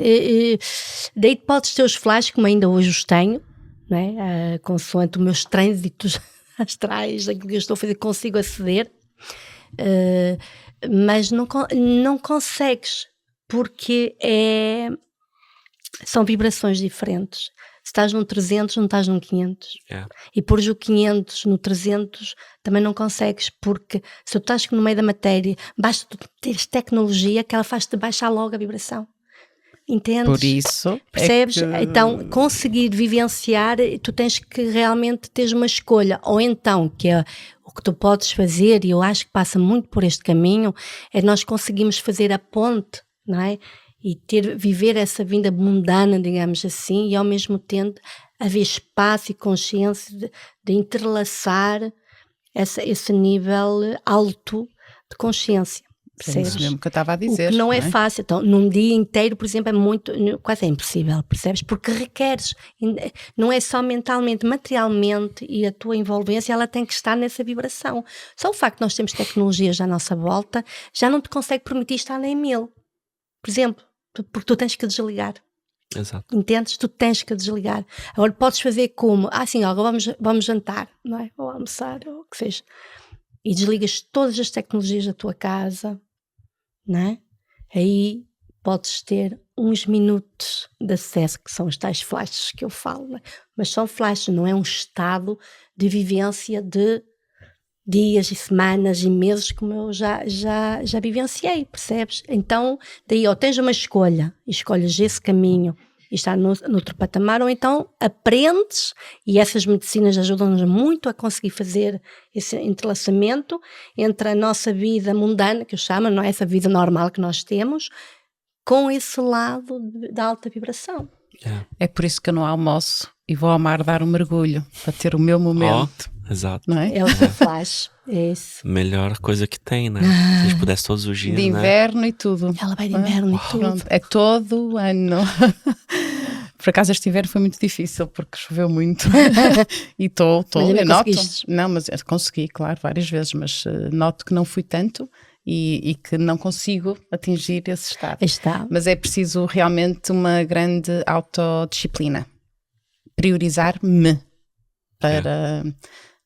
Daí podes ter os flashes, como ainda hoje os tenho, não é? Consoante os meus trânsitos astrais, aquilo que eu estou a fazer, consigo aceder, mas não consegues, porque são vibrações diferentes. Se estás num 300, não estás num 500. E pôres o 500 no 300 também não consegues, porque se tu estás no meio da matéria, basta tu teres tecnologia que ela faz-te baixar logo a vibração. Entendes? Por isso. Percebes? Então, conseguir vivenciar, tu tens que realmente ter uma escolha. Ou então, que é o que tu podes fazer, e eu acho que passa muito por este caminho, é nós conseguimos fazer a ponte, não é? E viver essa vida mundana, digamos assim, e ao mesmo tempo haver espaço e consciência de entrelaçar esse nível alto de consciência. É isso mesmo que eu estava a dizer. O que não é fácil. Então, num dia inteiro, por exemplo, quase é impossível, percebes? Porque requeres, não é só mentalmente, materialmente, e a tua envolvência, ela tem que estar nessa vibração. Só o facto de nós termos tecnologias à nossa volta, já não te consegue permitir estar nem 1000. Por exemplo, porque tu tens que desligar. Exato. Entendes? Tu tens que desligar. Agora podes fazer como, sim, agora vamos jantar, não é? Ou almoçar, ou o que seja. E desligas todas as tecnologias da tua casa, não é? Aí podes ter uns minutos de acesso, que são os tais flashes que eu falo, não é? Mas são flashes, não é um estado de vivência de dias e semanas e meses como eu já vivenciei, percebes? Então, daí ou tens uma escolha e escolhes esse caminho e estar noutro patamar, ou então aprendes, e essas medicinas ajudam-nos muito a conseguir fazer esse entrelaçamento entre a nossa vida mundana, que eu chamo, não é? Essa vida normal que nós temos, com esse lado da alta vibração. É por isso que eu não almoço e vou ao mar dar um mergulho, para ter o meu momento. Exato. Não é? É o teu flash, é isso. Melhor coisa que tem, né? Se a gente pudesse todos os dias, de inverno, né? E tudo. Ela vai de inverno e tudo. Pronto, é todo o ano. Por acaso este inverno foi muito difícil, porque choveu muito. E estou, eu noto. Não, mas eu consegui, claro, várias vezes, mas noto que não fui tanto e que não consigo atingir esse estado. Está. Mas é preciso realmente uma grande autodisciplina. Priorizar-me para...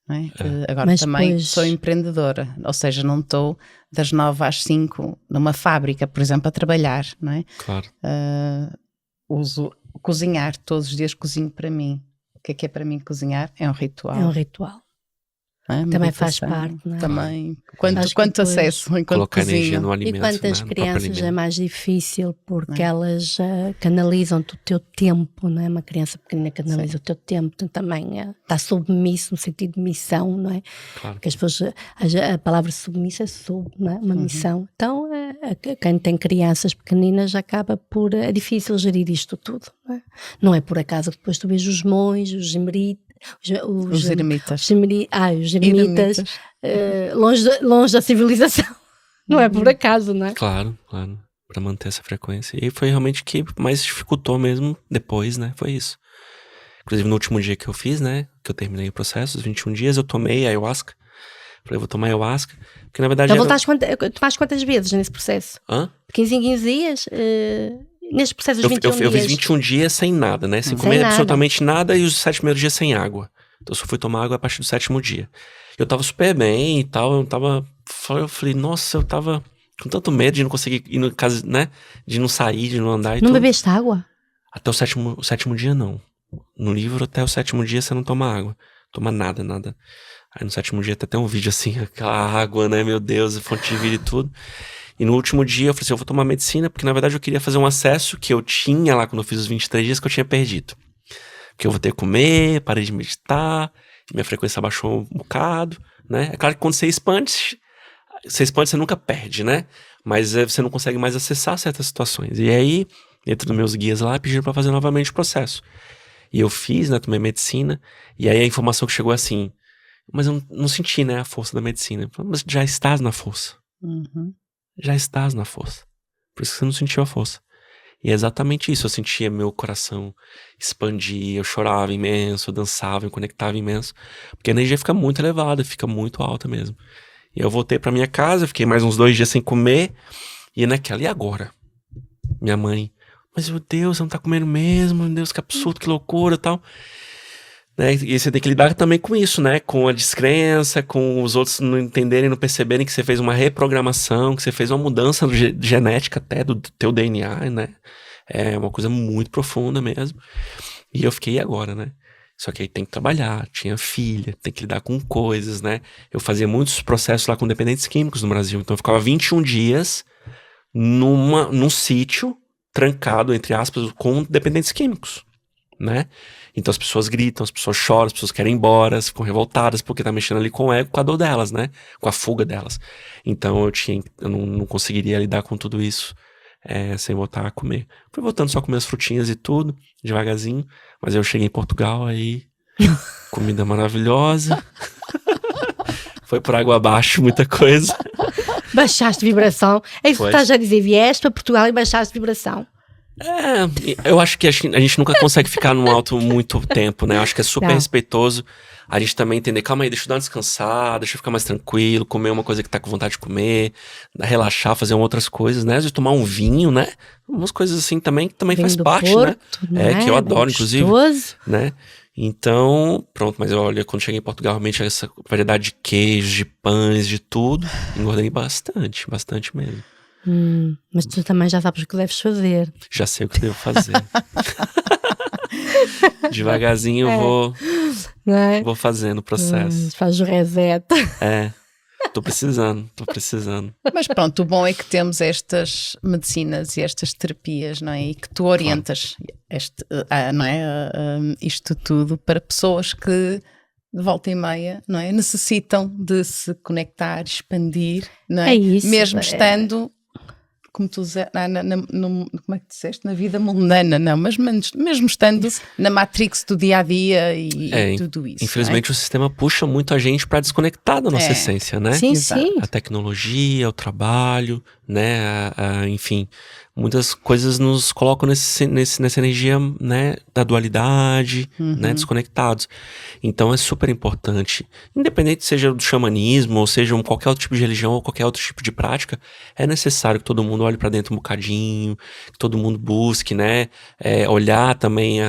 Não é? Agora mas também sou empreendedora, ou seja, não estou das 9 às 5 numa fábrica, por exemplo, a trabalhar, não é? Claro. Uso cozinhar, todos os dias cozinho para mim. O que é para mim cozinhar? É um ritual. É um ritual. Também faz parte, não é? Também. Quanto acesso enquanto colocar cozinho. energia no alimento. E quantas crianças é mais difícil, porque elas canalizam o teu tempo, não é? Uma criança pequenina canaliza o teu tempo, então também está submisso no sentido de missão, não é? Claro. Porque as pessoas, a palavra submissa é não é? Uma missão. Então, quem tem crianças pequeninas acaba por... É difícil gerir isto tudo, não é? Não é por acaso que depois tu vês os monges, os gemeritas, os eremitas. Os eremitas, longe da civilização. Não é por acaso, não é? Claro, claro. Para manter essa frequência. E foi realmente o que mais dificultou mesmo depois, né? Foi isso. Inclusive no último dia que eu fiz, né? Que eu terminei o processo, os 21 dias, eu tomei ayahuasca. Falei, eu vou tomar ayahuasca. Porque na verdade. Então tomaste quantas vezes nesse processo? Hã? De 15 em 15 dias? Neste processo dos 21 dias? Eu fiz 21 dias sem nada, né? Sem comer absolutamente nada e os 7 primeiros dias sem água. Então eu só fui tomar água a partir do 7º dia. Eu tava super bem e tal, eu falei, nossa, eu tava com tanto medo de não conseguir ir no casa, né? De não sair, de não andar e Não tudo. bebeste água? Até o sétimo dia, não. No livro, até o 7º dia você não toma água. Toma nada. Aí no 7º dia até tem um vídeo assim, aquela água, né? Meu Deus, fonte de vida e tudo. E no último dia eu falei assim, eu vou tomar medicina, porque na verdade eu queria fazer um acesso que eu tinha lá quando eu fiz os 23 dias que eu tinha perdido. Porque eu vou ter que comer, parei de meditar, minha frequência baixou um bocado, né? É claro que quando você expande, você nunca perde, né? Mas você não consegue mais acessar certas situações. E aí, dentro dos meus guias lá, pediram pra fazer novamente o processo. E eu fiz, né? Tomei medicina, e aí a informação que chegou assim, mas eu não senti, né? A força da medicina. Eu falei, mas já estás na força. Uhum. Já estás na força. Por isso que você não sentiu a força. E é exatamente isso. Eu sentia meu coração expandir, eu chorava imenso, eu dançava, eu conectava imenso. Porque a energia fica muito elevada, fica muito alta mesmo. E eu voltei pra minha casa, fiquei mais uns 2 dias sem comer. E naquela, e agora? Minha mãe, mas meu Deus, você não tá comendo mesmo? Meu Deus, que absurdo, que loucura e tal. Né? E você tem que lidar também com isso, né? Com a descrença, com os outros não entenderem, não perceberem que você fez uma reprogramação, que você fez uma mudança genética até do teu DNA, né? É uma coisa muito profunda mesmo. E eu fiquei agora, né? Só que aí tem que trabalhar, tinha filha, tem que lidar com coisas, né? Eu fazia muitos processos lá com dependentes químicos no Brasil. Então eu ficava 21 dias num sítio, trancado, entre aspas, com dependentes químicos, né? Então as pessoas gritam, as pessoas choram, as pessoas querem ir embora, ficam revoltadas porque tá mexendo ali com o ego, com a dor delas, né? Com a fuga delas. Então eu não conseguiria lidar com tudo isso sem voltar a comer. Fui voltando só a comer as frutinhas e tudo, devagarzinho. Mas eu cheguei em Portugal, aí comida maravilhosa. Foi por água abaixo, muita coisa. Baixaste vibração. É isso que Foi. estás a dizer. Vieste para Portugal e baixaste vibração. Eu acho que a gente nunca consegue ficar no alto muito tempo, né? Eu acho que é super Não. respeitoso a gente também entender, calma aí, deixa eu dar uma descansada, deixa eu ficar mais tranquilo, comer uma coisa que tá com vontade de comer, relaxar, fazer outras coisas, né? Às vezes tomar um vinho, né? Umas coisas assim também, que também Vinho faz do parte, Porto, né? não Que eu é? adoro, Bem inclusive, gostoso. né? Então, pronto, mas olha, quando cheguei em Portugal, realmente essa variedade de queijos, de pães, de tudo, engordei bastante, bastante mesmo. Mas tu também já sabes o que deves fazer. Já sei o que devo fazer. Devagarzinho eu Não é? vou fazendo o processo. Faz o reset. Tô precisando. Mas pronto, o bom é que temos estas medicinas e estas terapias, não é? E que tu orientas não é? Isto tudo para pessoas que de volta e meia, não é? Necessitam de se conectar, expandir, não é? É isso, Mesmo estando, como tu como é que disseste? Na vida mundana, não, mas mesmo estando na Matrix do dia a dia e tudo isso. Infelizmente o sistema puxa muito a gente para desconectar da nossa essência, né? Sim, Exato. sim. A tecnologia, o trabalho, né? Enfim, muitas coisas nos colocam nessa energia, né? Da dualidade, né? Desconectados. Então é super importante, independente seja do xamanismo, ou seja qualquer outro tipo de religião, ou qualquer outro tipo de prática, é necessário que todo mundo olhe para dentro um bocadinho, que todo mundo busque, né? Olhar também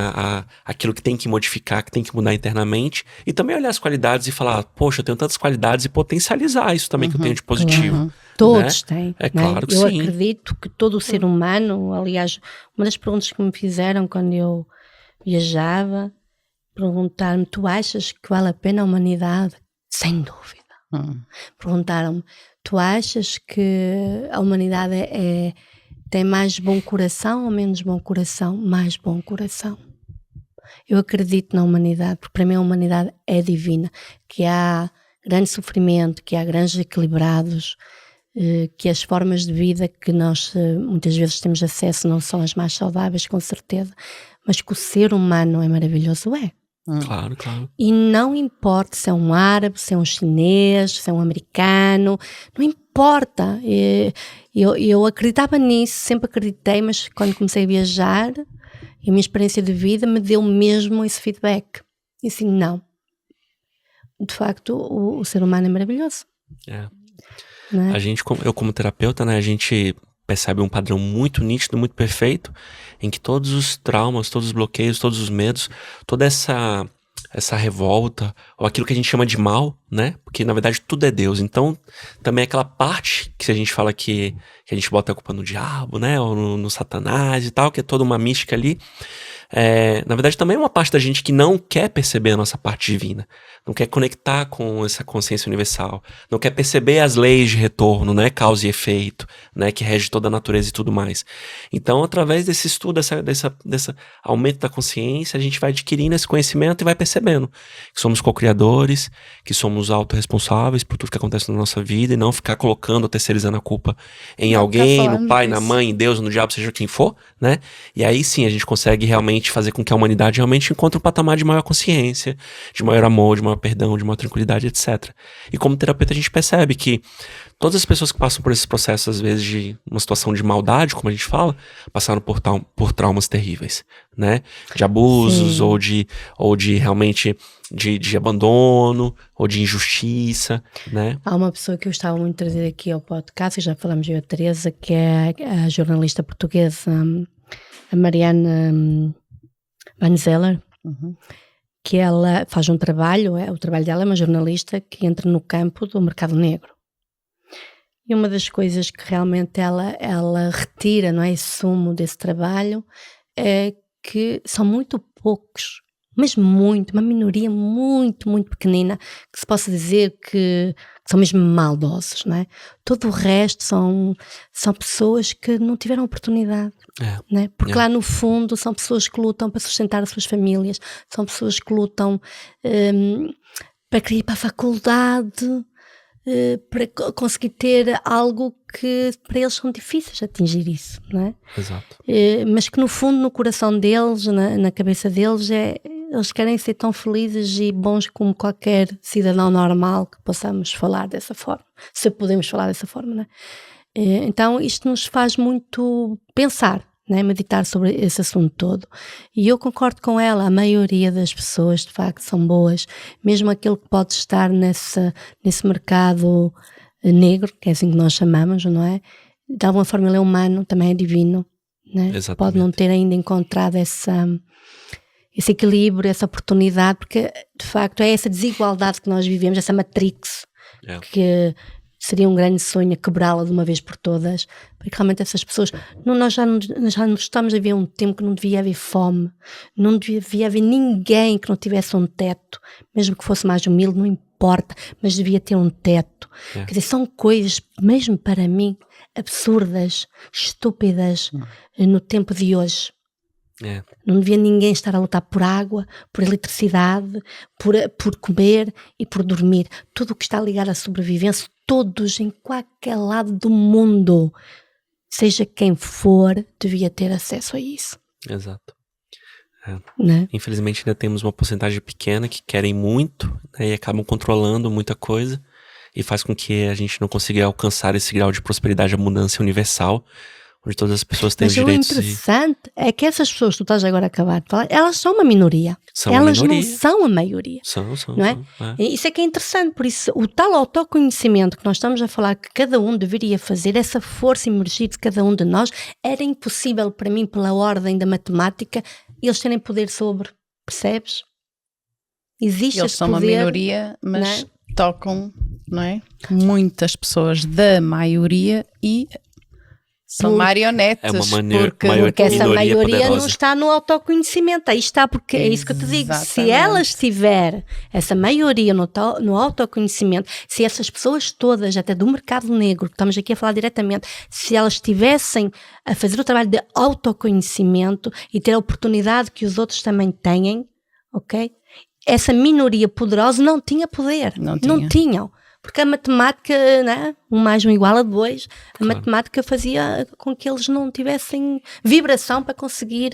aquilo que tem que modificar, que tem que mudar internamente, e também olhar as qualidades e falar, poxa, eu tenho tantas qualidades, e potencializar isso também que eu tenho de positivo. Todos têm. É não é? claro que eu sim. acredito que todo o ser humano, aliás, uma das perguntas que me fizeram quando eu viajava, perguntaram-me, tu achas que vale a pena a humanidade? Sem dúvida. Perguntaram-me, tu achas que a humanidade tem mais bom coração ou menos bom coração? Mais bom coração. Eu acredito na humanidade, porque para mim a humanidade é divina, que há grande sofrimento, que há grandes equilibrados, que as formas de vida que nós muitas vezes temos acesso não são as mais saudáveis, com certeza, mas que o ser humano é maravilhoso, Claro, claro. E não importa se é um árabe, se é um chinês, se é um americano, não importa. Eu acreditava nisso, sempre acreditei, mas quando comecei a viajar, a minha experiência de vida me deu mesmo esse feedback. E assim, não. De facto, o ser humano é maravilhoso. Né? Eu como terapeuta, né, a gente percebe um padrão muito nítido, muito perfeito, em que todos os traumas, todos os bloqueios, todos os medos, toda essa revolta, ou aquilo que a gente chama de mal, né? Porque na verdade tudo é Deus. Então, também aquela parte que a gente fala que a gente bota a culpa no diabo, né? Ou no Satanás e tal, que é toda uma mística ali. Na verdade também é uma parte da gente que não quer perceber a nossa parte divina, não quer conectar com essa consciência universal, não quer perceber as leis de retorno, né, causa e efeito, né, que rege toda a natureza e tudo mais. Então, através desse estudo, desse aumento da consciência, a gente vai adquirindo esse conhecimento e vai percebendo que somos co-criadores, que somos autorresponsáveis por tudo que acontece na nossa vida e não ficar colocando ou terceirizando a culpa em alguém, no pai, na mãe, em Deus, no diabo, seja quem for, né? E aí sim a gente consegue realmente fazer com que a humanidade realmente encontre um patamar de maior consciência, de maior amor, de maior perdão, de maior tranquilidade, etc. E como terapeuta a gente percebe que todas as pessoas que passam por esses processos, às vezes de uma situação de maldade, como a gente fala, passaram por traumas terríveis, né? De abusos, ou de realmente de abandono, ou de injustiça, né? Há uma pessoa que eu gostava muito de trazer aqui ao podcast, e já falamos eu e a Teresa, que é a jornalista portuguesa, a Mariana Van Zeller, que ela faz um trabalho, o trabalho dela é uma jornalista que entra no campo do mercado negro. E uma das coisas que realmente ela retira, não é, esse sumo desse trabalho, é que são muito poucos, mas uma minoria muito, muito pequenina, que se possa dizer que são mesmo maldosos, não é? Todo o resto são pessoas que não tiveram oportunidade, não é? Porque lá no fundo são pessoas que lutam para sustentar as suas famílias, são pessoas que lutam para querer ir para a faculdade, para conseguir ter algo que para eles são difíceis de atingir isso, não é? Exato. Mas que no fundo, no coração deles, na cabeça deles, eles querem ser tão felizes e bons como qualquer cidadão normal que possamos falar dessa forma, se podemos falar dessa forma, não é? Então isto nos faz muito pensar, né, meditar sobre esse assunto todo. E eu concordo com ela, a maioria das pessoas de facto são boas, mesmo aquele que pode estar nesse mercado negro, que é assim que nós chamamos, não é? De alguma forma ele é humano, também é divino, né? Pode não ter ainda encontrado esse equilíbrio, essa oportunidade, porque de facto é essa desigualdade que nós vivemos, essa matrix, que seria um grande sonho quebrá-la de uma vez por todas, porque realmente essas pessoas, nós já não estamos a ver um tempo que não devia haver fome, não devia haver ninguém que não tivesse um teto, mesmo que fosse mais humilde, não importa, mas devia ter um teto. Quer dizer, são coisas, mesmo para mim, absurdas, estúpidas no tempo de hoje. Não devia ninguém estar a lutar por água, por eletricidade, por comer e por dormir. Tudo o que está ligado à sobrevivência, todos em qualquer lado do mundo, seja quem for, devia ter acesso a isso. Exato. Né? Infelizmente ainda temos uma porcentagem pequena que querem muito, né, e acabam controlando muita coisa e faz com que a gente não consiga alcançar esse grau de prosperidade e abundância universal, onde todas as pessoas têm os direitos. Mas o interessante é que essas pessoas que tu estás agora a acabar de falar, elas são uma minoria. Elas não são a maioria. Não é? Isso é que é interessante, por isso o tal autoconhecimento que nós estamos a falar que cada um deveria fazer, essa força emergir de cada um de nós, era impossível para mim pela ordem da matemática eles terem poder sobre, percebes? Existe eles esse são poder, uma minoria, mas tocam, não é? Muitas pessoas da maioria e são marionetes, porque essa maioria poderosa. não está no autoconhecimento, aí está, porque é isso que eu te digo, se ela estiver, essa maioria no autoconhecimento, se essas pessoas todas, até do mercado negro, que estamos aqui a falar diretamente, se elas estivessem a fazer o trabalho de autoconhecimento e ter a oportunidade que os outros também têm, ok? Essa minoria poderosa não tinha poder, não tinham. Porque a matemática, né? 1 mais 1 igual a 2, a matemática fazia com que eles não tivessem vibração para conseguir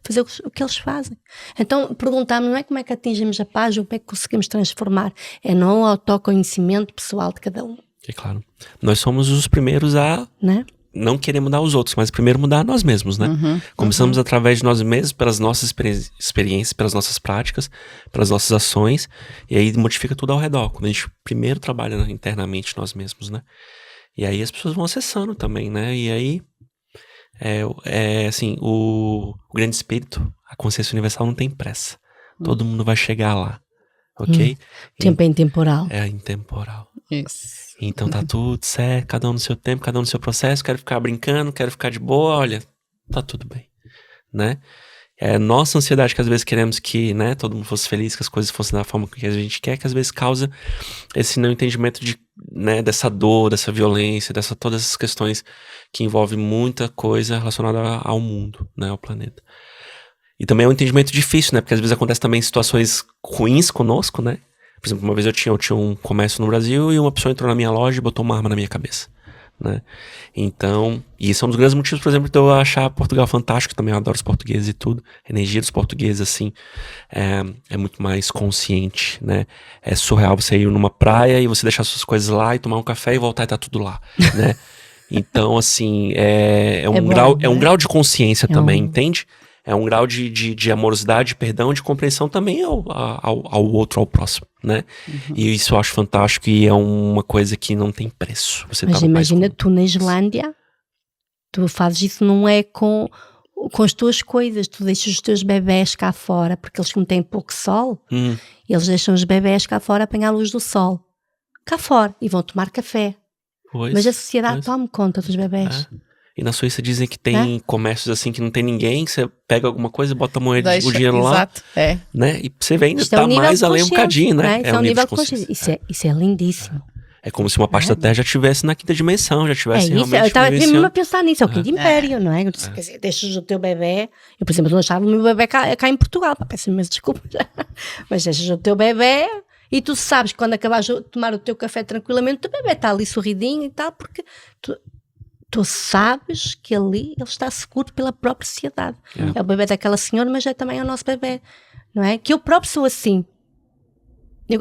fazer o que eles fazem. Então perguntámos, não é como é que atingimos a paz ou como é que conseguimos transformar, é no autoconhecimento pessoal de cada um. É claro. Nós somos os primeiros a não querer mudar os outros, mas primeiro mudar nós mesmos, né? Começamos através de nós mesmos, pelas nossas experiências, pelas nossas práticas, pelas nossas ações, e aí modifica tudo ao redor. Quando a gente primeiro trabalha internamente nós mesmos, né? E aí as pessoas vão acessando também, né? E aí, assim, o grande espírito, a consciência universal não tem pressa. Todo mundo vai chegar lá, ok? Tempo é intemporal. É intemporal. Isso. Então tá tudo certo, cada um no seu tempo, cada um no seu processo, quero ficar brincando, quero ficar de boa, olha, tá tudo bem, né? É nossa ansiedade que às vezes queremos que, né, todo mundo fosse feliz, que as coisas fossem da forma que a gente quer, que às vezes causa esse não entendimento de, né, dessa dor, dessa violência, todas essas questões que envolvem muita coisa relacionada ao mundo, né, ao planeta. E também é um entendimento difícil, né, porque às vezes acontece também situações ruins conosco, né? Por exemplo, uma vez eu tinha um comércio no Brasil e uma pessoa entrou na minha loja e botou uma arma na minha cabeça, né? Então, e isso é um dos grandes motivos, por exemplo, de eu achar Portugal fantástico, também eu adoro os portugueses e tudo. A energia dos portugueses, assim, é muito mais consciente, né? É surreal você ir numa praia e você deixar suas coisas lá e tomar um café e voltar e tá tudo lá, né? Então, assim, é um grau de consciência também, entende? É um grau de amorosidade, perdão, de compreensão também ao outro, ao próximo, né? E isso eu acho fantástico e é uma coisa que não tem preço. Mas imagina tu na Islândia, tu fazes isso, não é com com as tuas coisas, tu deixas os teus bebés cá fora, porque eles como têm pouco sol, eles deixam os bebés cá fora apanhar a luz do sol. Cá fora. E vão tomar café. Pois, Mas a sociedade toma conta dos bebés. E na Suíça dizem que tem comércios assim que não tem ninguém, que você pega alguma coisa, bota a moeda, o dinheiro lá. Exato, né? E você vem ainda Isto é um nível mais de além um bocadinho, né? Isso é um nível de consciência. Isso é lindíssimo. É como se uma parte da Terra já estivesse na quinta dimensão, já estivesse realmente Eu estava mesmo vivenciando. a pensar nisso, é o quinto império, não é? Quer dizer, deixas o teu bebê, eu por exemplo não achava o meu bebê cá em Portugal, peço imenso desculpa, mas deixas o teu bebê e tu sabes que quando acabares de tomar o teu café tranquilamente, o teu bebê está ali sorridinho e tal, porque tu sabes que ali ele está seguro pela própria sociedade. É o bebê daquela senhora, mas é também o nosso bebê, não é? Que eu próprio sou assim.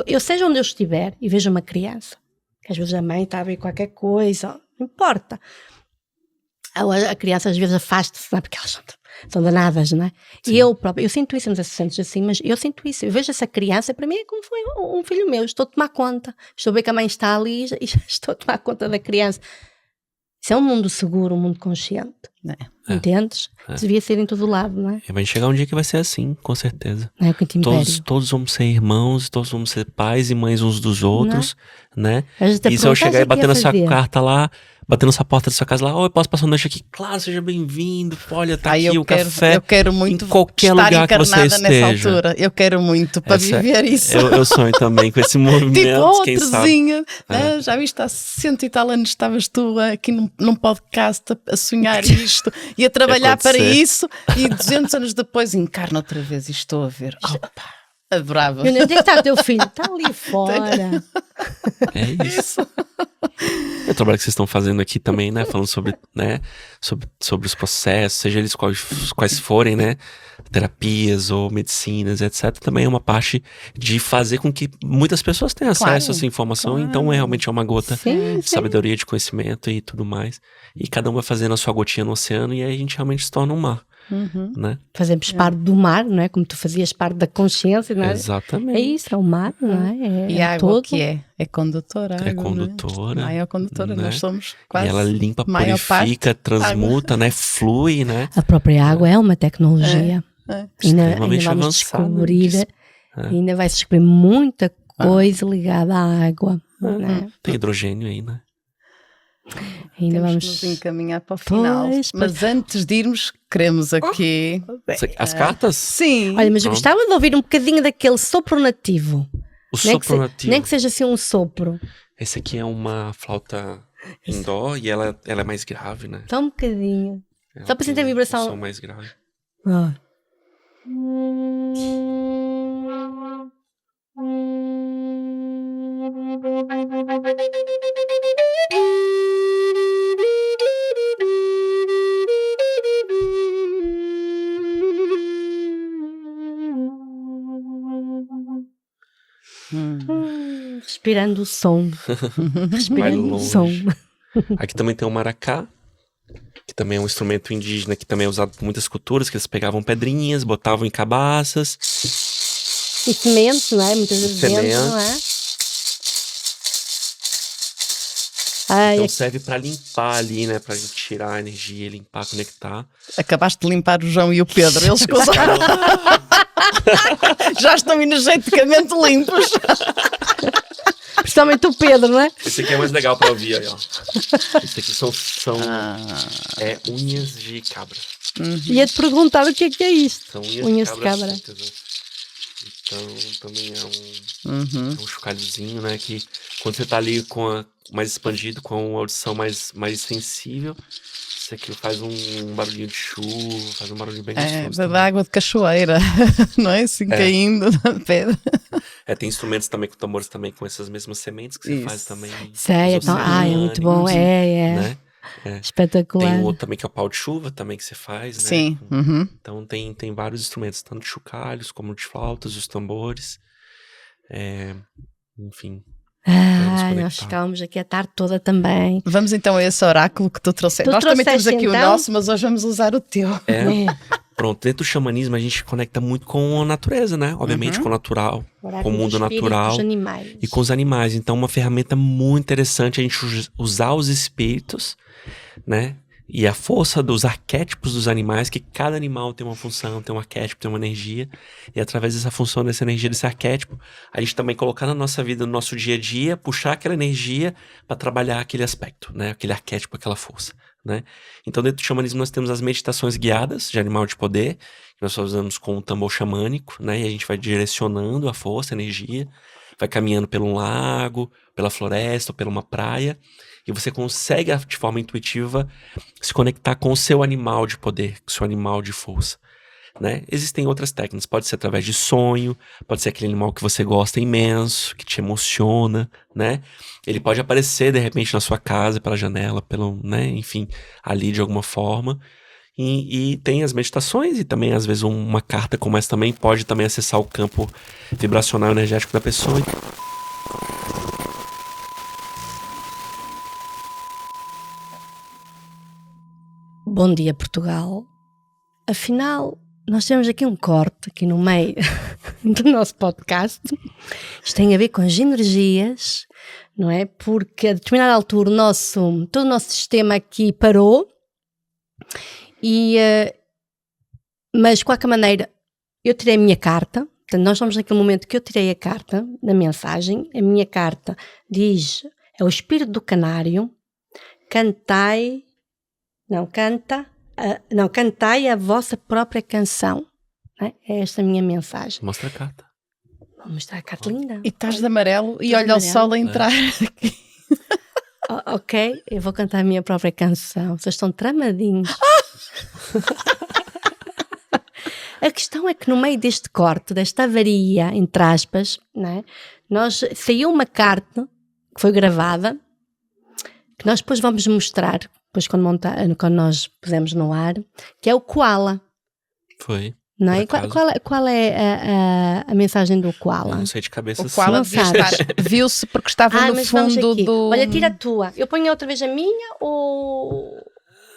Eu seja onde eu estiver e vejo uma criança, que às vezes a mãe está a ver qualquer coisa, não importa. A criança às vezes afasta-se, não é? Porque elas são danadas, não é? Sim. E eu sinto isso, não sei se sentes assim, mas eu sinto isso. Eu vejo essa criança, para mim é como foi um filho meu. Estou a tomar conta. Estou a ver que a mãe está ali e já estou a tomar conta da criança. Isso é um mundo seguro, um mundo consciente. Entendes? Devia ser em todo lado, não é? E vai chegar um dia que vai ser assim, com certeza. É o quinto império. Todos vamos ser irmãos, todos vamos ser pais e mães uns dos outros, né? E se eu chegar e bater na sua carta lá, bater na sua porta da sua casa lá, eu posso passar uma noite aqui? Claro, seja bem-vindo, olha, tá aqui o café. Eu quero muito em qualquer estar lugar que você encarnada nessa esteja. altura. Eu quero muito para viver isso. Eu sonho também com esse movimento, tipo, quem outrazinha, né? Já viste, há 100 e tal anos estavas tu aqui num podcast a sonhar isto e a trabalhar para isso, e 200 anos depois encarna outra vez e estou a ver. Opa, adorava. Onde é que está o teu filho? Está ali fora. É isso. O trabalho que vocês estão fazendo aqui também, né? Falando sobre, né? Sobre os processos, seja eles quais forem, né? Terapias ou medicinas, etc. Também é uma parte de fazer com que muitas pessoas tenham acesso a essa informação. Então, realmente é uma gota de sabedoria, de conhecimento e tudo mais. E cada um vai fazendo a sua gotinha no oceano e aí a gente realmente se torna um mar. Né? Fazemos parte do mar, não é? Como tu fazias parte da consciência, não é? Exatamente. É isso, é o mar, não é? E a água que é condutora. É condutora. Maior condutora, né? Nós somos quase. E ela limpa, purifica, transmuta, né? Flui, né? A própria água é uma tecnologia. Ainda vamos avançada, descobrir, ainda vai se descobrir muita coisa ligada à água. Né? Tem hidrogênio aí, né? Ainda Temos vamos nos encaminhar para o final. Mas antes de irmos, queremos aqui as cartas? Sim. Olha, mas eu gostava de ouvir um bocadinho daquele sopro nativo. O sopro nativo. Nem que seja assim um sopro. Esse aqui é uma flauta em dó e ela é mais grave, né? Só um bocadinho. Ela Só para sentir a vibração. Um som mais grave. Respirando o som. Respirando o som. Aqui também tem o maracá, que também é um instrumento indígena que também é usado por muitas culturas, que eles pegavam pedrinhas, botavam em cabaças. E sementes, não é? Muitas vezes dentro, não é? Então serve pra limpar ali, né? Pra gente tirar a energia, limpar, conectar. Acabaste de limpar o João e o Pedro. Eles já estão energeticamente limpos. Principalmente o Pedro, não é? Esse aqui é mais legal pra ouvir aí, ó. Esse aqui são unhas de cabra. Ia-te perguntar o que é isto. São unhas de cabra. Então também é um chocalhozinho, né? Que quando você tá ali mais expandido, com a audição mais sensível, isso aqui faz um barulhinho de chuva, faz um barulho bem gostoso. Da água de cachoeira, não é? Assim caindo na pedra. Tem instrumentos também com tambores também com essas mesmas sementes que você faz também. Sei, então, é muito bom, né? Espetacular. Tem um outro também que é o pau de chuva também que você faz, né? Sim. Então tem vários instrumentos, tanto de chocalhos como de flautas, os tambores. Enfim. Nós ficávamos aqui a tarde toda também. Vamos então a esse oráculo que tu trouxeste. Nós também temos aqui o nosso, mas hoje vamos usar o teu. Pronto, dentro do xamanismo a gente conecta muito com a natureza, né? Obviamente com o natural, com o mundo natural e com os animais. Então uma ferramenta muito interessante é a gente usar os espíritos, né? E a força dos arquétipos dos animais, que cada animal tem uma função, tem um arquétipo, tem uma energia. E através dessa função, dessa energia, desse arquétipo, a gente também colocar na nossa vida, no nosso dia a dia, puxar aquela energia para trabalhar aquele aspecto, né? Aquele arquétipo, aquela força, né? Então, dentro do xamanismo, nós temos as meditações guiadas de animal de poder, que nós fazemos com o tambor xamânico, né? E a gente vai direcionando a força, a energia, vai caminhando por um lago, pela floresta ou por uma praia, e você consegue, de forma intuitiva, se conectar com o seu animal de poder, com o seu animal de força, né? Existem outras técnicas, pode ser através de sonho, pode ser aquele animal que você gosta imenso, que te emociona, né? Ele pode aparecer, de repente, na sua casa, pela janela, né? Enfim, ali de alguma forma. E tem as meditações e também, às vezes, uma carta como essa também pode também acessar o campo vibracional energético da pessoa. Bom dia, Portugal. Afinal, nós temos aqui um corte, aqui no meio do nosso podcast. Isto tem a ver com as energias, não é? Porque a determinada altura todo o nosso sistema aqui parou, mas de qualquer maneira eu tirei a minha carta. Portanto, nós estamos naquele momento que eu tirei a carta da mensagem. A minha carta diz, é o espírito do canário, cantai a vossa própria canção. É esta a minha mensagem. Mostra a carta. Vou mostrar a carta linda. E estás de amarelo e olha o sol a entrar aqui. Ok, eu vou cantar a minha própria canção. Vocês estão tramadinhos. A questão é que no meio deste corte, desta avaria, entre aspas, né, saiu uma carta que foi gravada, que nós depois vamos mostrar, depois quando nós pusemos no ar, que é o koala. Foi. Não é? Qual é a mensagem do koala? Eu não sei de cabeça. O koala viu-se porque estava no fundo do... Olha, tira a tua. Eu ponho outra vez a minha ou...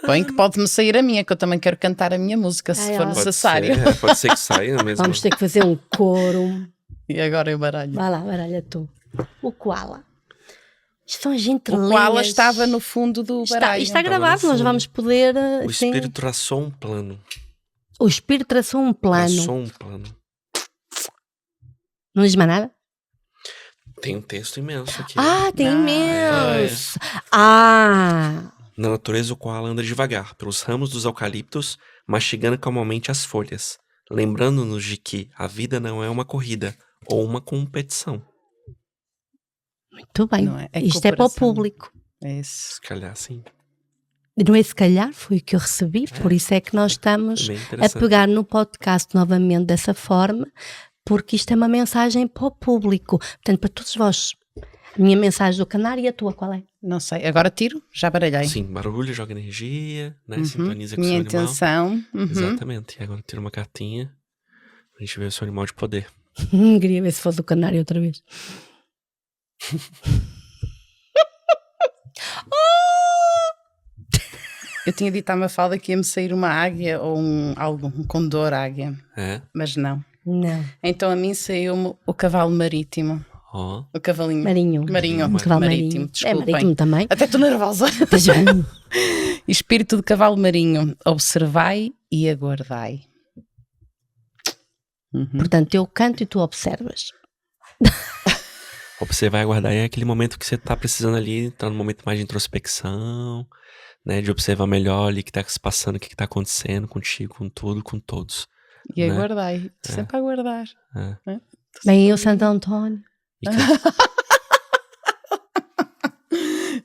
Bem, que pode-me sair a minha, que eu também quero cantar a minha música, se for necessário. Pode ser que saia mesmo. Vamos ter que fazer um coro. E agora eu baralho. Vai lá, baralha tu. O koala. Isto são as entrelinhas. O koala estava no fundo do baralho. Está gravado, nós vamos poder... O espírito traçou um plano. O espírito traçou um plano. Traçou um plano. Não diz mais nada? Tem um texto imenso aqui. Ah, tem imenso. Na natureza, o koala anda devagar, pelos ramos dos eucaliptos, mastigando calmamente as folhas, lembrando-nos de que a vida não é uma corrida ou uma competição. Muito bem. Não é isto é para o público. É isso. Se calhar, sim. Não é se calhar, foi o que eu recebi, por isso é que nós estamos a pegar no podcast novamente dessa forma, porque isto é uma mensagem para o público. Portanto, para todos vós. A minha mensagem do canário e a tua, qual é? Não sei, agora tiro, já baralhei. Sim, barulho, joga energia, né? Sintoniza com o minha seu intenção. animal. Exatamente, e agora tira uma cartinha pra gente ver o seu animal de poder. Queria ver se fosse o canário outra vez. Eu tinha dito à Mafalda que ia-me sair uma águia ou um condor águia, mas não. Não. Então a mim saiu-me o cavalo marítimo. O cavalinho. Marinho. Cavalo marítimo, desculpem. É marítimo também. Até estou nervosa. Espírito de cavalo marinho, observai e aguardai. Portanto, eu canto e tu observas. Observar e aguardar é aquele momento que você tá precisando ali, tá num momento mais de introspecção, né? De observar melhor ali o que tá se passando, o que tá acontecendo contigo, com tudo, com todos. E aguardai. Sempre a aguardar. Bem, eu, Santo António.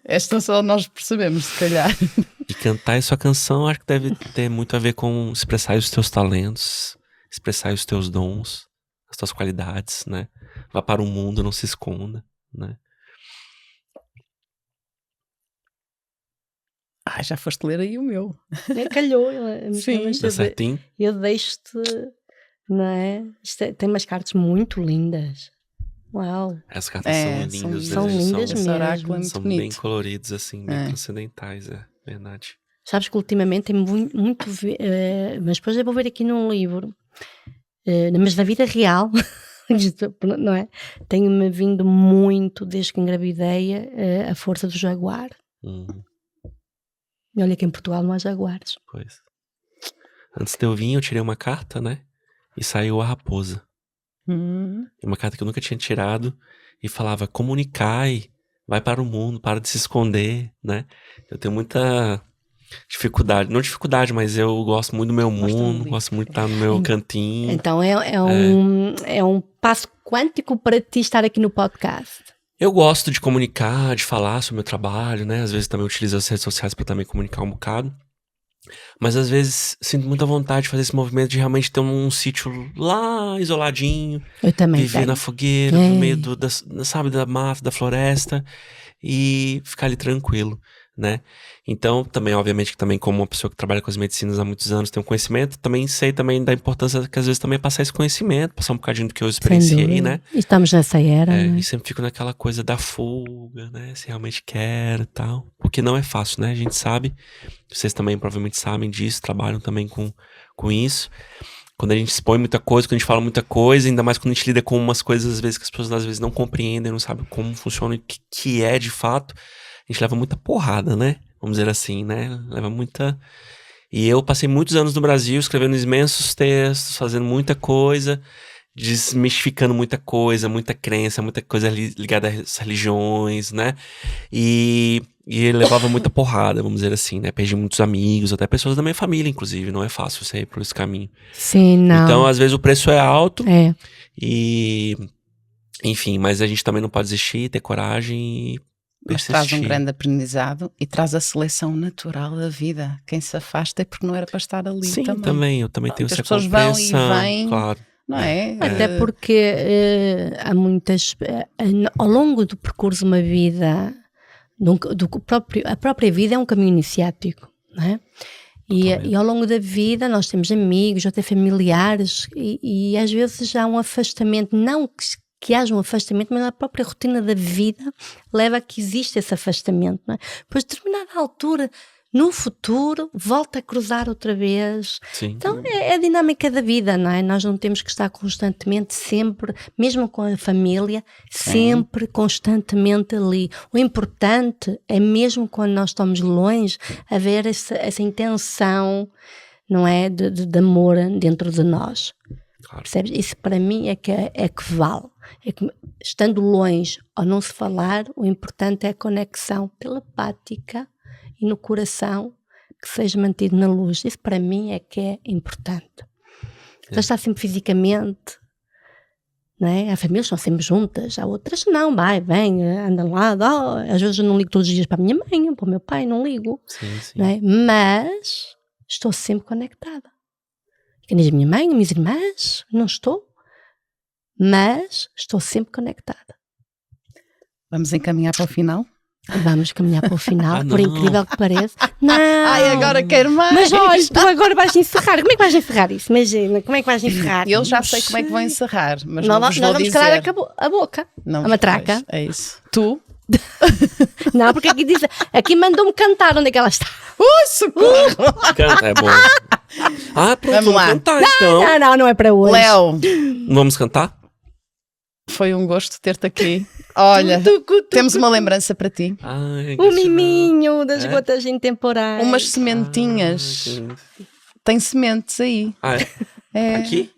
Esta só nós percebemos, se calhar. E cantar essa canção acho que deve ter muito a ver com expressar os teus talentos, expressar os teus dons, as tuas qualidades, né? Vá para o mundo, não se esconda, né? Já foste ler aí o meu. Calhou. Sim, tá certinho. Eu deixo-te, não é? Tem umas cartas muito lindas. Uau. As cartas são lindas. São lindas mesmo. São bem coloridos, assim, bem transcendentais, verdade. Sabes que ultimamente tem muito mas depois eu vou ver aqui num livro, mas na vida real, não é? Tem-me vindo muito, desde que engravidei, a força do jaguar. E olha que em Portugal não há jaguares. Pois. Antes de eu vir, eu tirei uma carta, né? E saiu a raposa. Uma carta que eu nunca tinha tirado. E falava, comunicai, vai para o mundo, para de se esconder, né? Eu tenho muita dificuldade. Não dificuldade, mas eu gosto muito do meu mundo. Gosto muito de estar no meu cantinho. Então é um passo quântico para ti estar aqui no podcast. Eu gosto de comunicar, de falar sobre o meu trabalho, né? Às vezes também utilizo as redes sociais para também comunicar um bocado. Mas às vezes sinto muita vontade de fazer esse movimento de realmente ter um sítio lá, isoladinho. Eu também Viver tenho. na fogueira, no meio sabe, da mata, da floresta. E ficar ali tranquilo, né? Então, também, obviamente, que também como uma pessoa que trabalha com as medicinas há muitos anos, tem um conhecimento, também sei também da importância que às vezes também é passar esse conhecimento, passar um bocadinho do que eu experienciei, né? Estamos nessa era, né? E sempre fico naquela coisa da fuga, né? Se realmente quero e tal. Porque não é fácil, né? A gente sabe, vocês também provavelmente sabem disso, trabalham também com isso. Quando a gente expõe muita coisa, quando a gente fala muita coisa, ainda mais quando a gente lida com umas coisas, às vezes, que as pessoas às vezes não compreendem, não sabem como funciona e o que é de fato, a gente leva muita porrada, né? Vamos dizer assim, né? Leva muita... E eu passei muitos anos no Brasil escrevendo imensos textos, fazendo muita coisa, desmistificando muita coisa, muita crença, muita coisa ligada às religiões, né? E ele levava muita porrada, vamos dizer assim, né? Perdi muitos amigos, até pessoas da minha família, inclusive. Não é fácil você ir por esse caminho. Sim, não. Então, às vezes, o preço é alto. É. E... Enfim, mas a gente também não pode desistir, ter coragem e Mas persistir. traz um grande aprendizado e traz a seleção natural da vida. Quem se afasta é porque não era para estar ali. Sim, também. eu também tenho As essa pessoas vão compreensão. e vêm. Claro. Não é? Até porque há muitas... ao longo do percurso de uma vida... a própria vida é um caminho iniciático, não é? E ao longo da vida nós temos amigos, até familiares, e às vezes há um afastamento, não que haja um afastamento, mas a própria rotina da vida leva a que exista esse afastamento, não é? Depois de determinada altura, no futuro, volta a cruzar outra vez. Sim. Então é a dinâmica da vida, não é? Nós não temos que estar constantemente, sempre, mesmo com a família, sempre, constantemente ali. O importante é mesmo quando nós estamos longe, haver essa intenção, não é? De amor dentro de nós. Claro. Percebes? Isso para mim é que vale. É que, estando longe ou não se falar, o importante é a conexão telepática e no coração que seja mantido na luz. Isso para mim é que é importante. Já está sempre fisicamente, não é? Há famílias que estão sempre juntas, há outras não, vem, andam lá, às vezes eu não ligo todos os dias para a minha mãe, para o meu pai, não ligo. Sim. Não é? Mas estou sempre conectada. Que nem a minha mãe, as minhas irmãs, não estou, mas estou sempre conectada. Vamos encaminhar para o final? Vamos caminhar para o final, por incrível que pareça. Não! Ai, agora quero mais! Mas olha, tu agora vais encerrar. Como é que vais encerrar isso? Imagina, como é que vais encerrar? Eu já sei como é que vou encerrar, mas Nós não vos vou vamos dizer. calar a boca, Não, a matraca. É isso. Tu? Não, porque aqui mandou-me cantar. Onde é que ela está? Socorro! Canta, é bom. Pronto, Vamos lá. cantar então. Não é para hoje. Léo, Vamos cantar? foi um gosto ter-te aqui. Olha, temos uma lembrança para ti. Ai, O miminho das É? gotas intemporais. Umas sementinhas. Tem sementes aí. É. Aqui?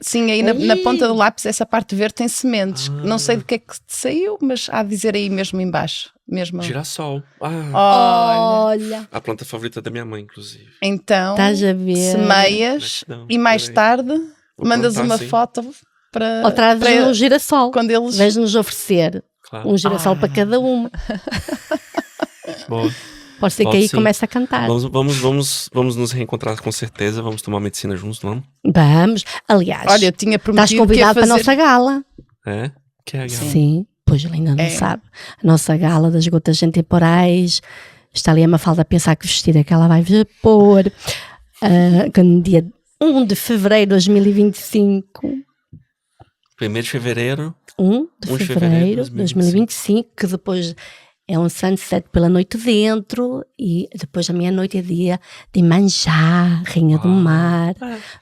Sim, aí na ponta do lápis, essa parte verde tem sementes. Não sei do que é que te saiu, mas há a dizer aí mesmo em baixo. Mesmo. Girassol. Olha. A planta favorita da minha mãe, inclusive. Então, Estás a ver? semeias Gratidão. e mais Peraí. tarde Vou mandas plantar, uma sim. foto para. Ou trazes um girassol. Quando eles. Vais-nos oferecer Claro. um girassol para cada uma. Boa. Pode ser que Pode aí sim. comece a cantar. Vamos nos reencontrar com certeza. Vamos tomar medicina juntos, vamos? Vamos. Aliás, Olha, eu tinha prometido estás convidado que ia para a fazer... nossa gala. É? Que é a gala? Sim, pois ele ainda não É. sabe. A nossa gala das gotas intemporais. Está ali a Mafalda a pensar que vestido é que ela vai pôr. No dia 1 de fevereiro de 2025. 1º de fevereiro. 1 de fevereiro de 2025, que depois É um sunset pela noite dentro e depois da meia-noite é dia de Manjá, Rainha do Mar,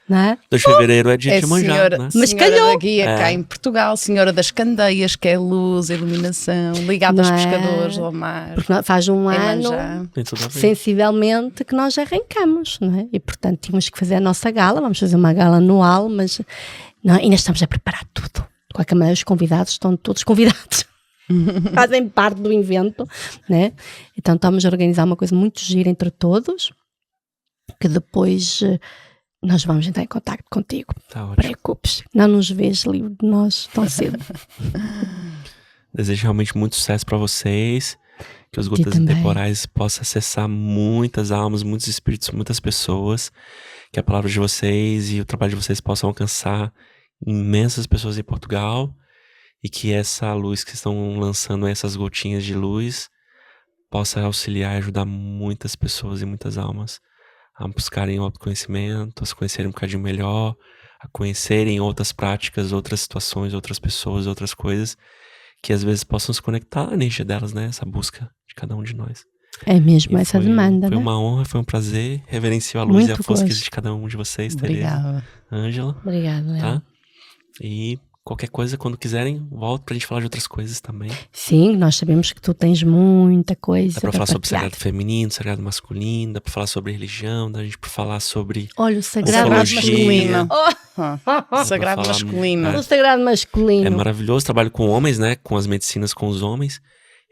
né? 2 de fevereiro é dia de manjar, senhora, né? Mas senhora calhou. da Guia cá em Portugal, Senhora das Candeias, que é luz, a iluminação, ligada aos Não é? pescadores ao mar. Porque faz um em ano, Manjá. Tem tudo a ver. sensivelmente, que nós arrancamos, não é? E portanto tínhamos que fazer a nossa gala, vamos fazer uma gala anual, mas não, ainda estamos a preparar tudo. De qualquer maneira, os convidados estão todos convidados. Fazem parte do evento, né? Então estamos a organizar uma coisa muito gira entre todos, que depois nós vamos entrar em contacto contigo. Tá ótimo. Preocupes, não nos vês livre de nós tão cedo. Desejo realmente muito sucesso pra vocês. Que os Gotas também. Intemporais possa acessar muitas almas, muitos espíritos, muitas pessoas. Que a palavra de vocês e o trabalho de vocês possam alcançar imensas pessoas em Portugal. E que essa luz que estão lançando, essas gotinhas de luz, possa auxiliar e ajudar muitas pessoas e muitas almas a buscarem o autoconhecimento, a se conhecerem um bocadinho melhor, a conhecerem outras práticas, outras situações, outras pessoas, outras coisas, que às vezes possam se conectar à energia delas, né? Essa busca de cada um de nós. É mesmo E essa foi, demanda, foi né? uma honra, foi um prazer. Reverencio a luz e a Muito força que gosto. existe de cada um de vocês, Tereza, Obrigada. Ângela, Obrigada, Léo. tá? E qualquer coisa, quando quiserem, volto pra gente falar de outras coisas também. Sim, nós sabemos que tu tens muita coisa Dá pra falar sobre partilhar. sagrado feminino, sagrado masculino, dá pra falar sobre religião, dá a gente pra falar sobre... Olha, o sagrado Ufologia. masculino. Oh, Sagrado falar- masculino. o sagrado masculino. É maravilhoso, trabalho com homens, né? Com as medicinas com os homens.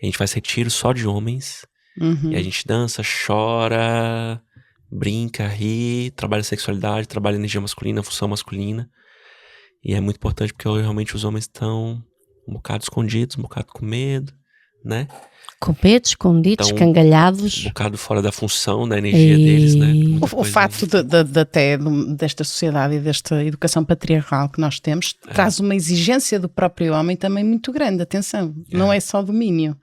A gente faz retiro só de homens. Uhum. E a gente dança, chora, brinca, ri, trabalha sexualidade, trabalha energia masculina, função masculina. E é muito importante porque realmente os homens estão um bocado escondidos, um bocado com medo, né? Com medo, escondidos, Então, escangalhados. Um bocado fora da função, da energia deles, né? Muita O coisa- facto desta sociedade e desta educação patriarcal que nós temos traz uma exigência do próprio homem também muito grande. Atenção, não é só domínio.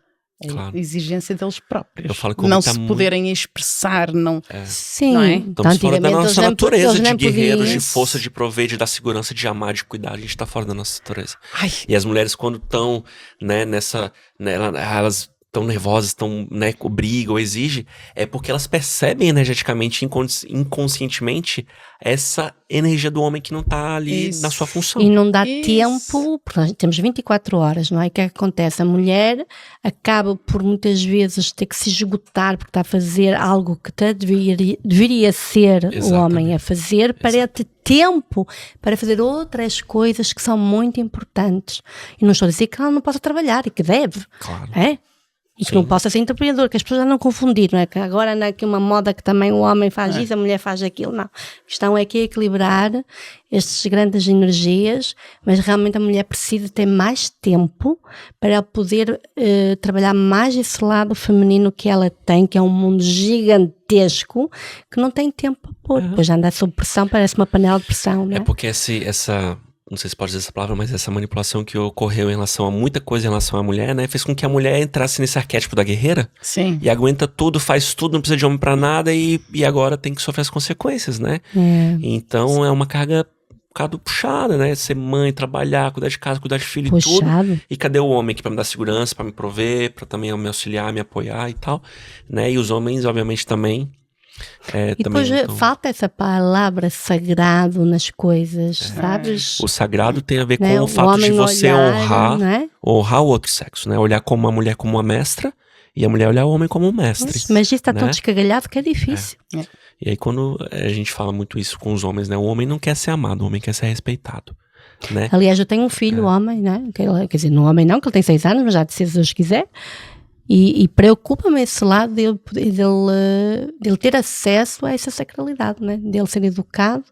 É Claro. a exigência deles próprios. Eu falo como não tá se muito- poderem expressar, não. Sim, Não é? então, Estamos fora da antigamente nossa eles natureza nem de guerreiros, podiam. de força, de prover, de dar segurança, de amar, de cuidar. A gente tá fora da nossa natureza. Ai, E as mulheres, quando estão, né, nessa. Né, elas estão nervosas, estão, né, brigam, exigem, é porque elas percebem energeticamente, inconscientemente, essa energia do homem que não tá ali Isso. na sua função. E não dá Isso. tempo, porque nós temos 24 horas, não é? O que é que acontece? A mulher acaba por muitas vezes ter que se esgotar porque está a fazer algo que deveria ser o Exatamente. homem a fazer para ter tempo para fazer outras coisas que são muito importantes. E não estou a dizer que ela não possa trabalhar e que deve, Claro. é? E que Sim. não possa ser interpretador, que as pessoas já não confundir, não é? Que agora anda aqui uma moda que também o homem faz isso, a mulher faz aquilo, não. A questão é que é equilibrar estas grandes energias, mas realmente a mulher precisa ter mais tempo para poder trabalhar mais esse lado feminino que ela tem, que é um mundo gigantesco, que não tem tempo para pôr. Depois anda sob pressão, parece uma panela de pressão, não é? É porque essa. Não sei se pode dizer essa palavra, mas essa manipulação que ocorreu em relação a muita coisa em relação à mulher, né? Fez com que a mulher entrasse nesse arquétipo da guerreira sim. e aguenta tudo, faz tudo, não precisa de homem pra nada e agora tem que sofrer as consequências, né? É. Então é uma carga um bocado puxada, né? Ser mãe, trabalhar, cuidar de casa, cuidar de filho e tudo. Puxado. E cadê o homem aqui pra me dar segurança, pra me prover, pra também me auxiliar, me apoiar e tal, né? E os homens, obviamente, também. E depois falta essa palavra sagrado nas coisas, sabes? O sagrado tem a ver com Né? o fato de homem você olhar, honrar, né? honrar o outro sexo, né? Olhar como a mulher como uma mestra e a mulher olhar o homem como um mestre. Mas isso está né? tão descagalhado que é difícil. E aí quando a gente fala muito isso com os homens, né? O homem não quer ser amado, o homem quer ser respeitado, né? Aliás, eu tenho um filho homem, né? Quer dizer, não homem não, que ele tem 6 anos, mas já se Deus quiser. E preocupa-me esse lado dele ter acesso a essa sacralidade, né? Dele ser educado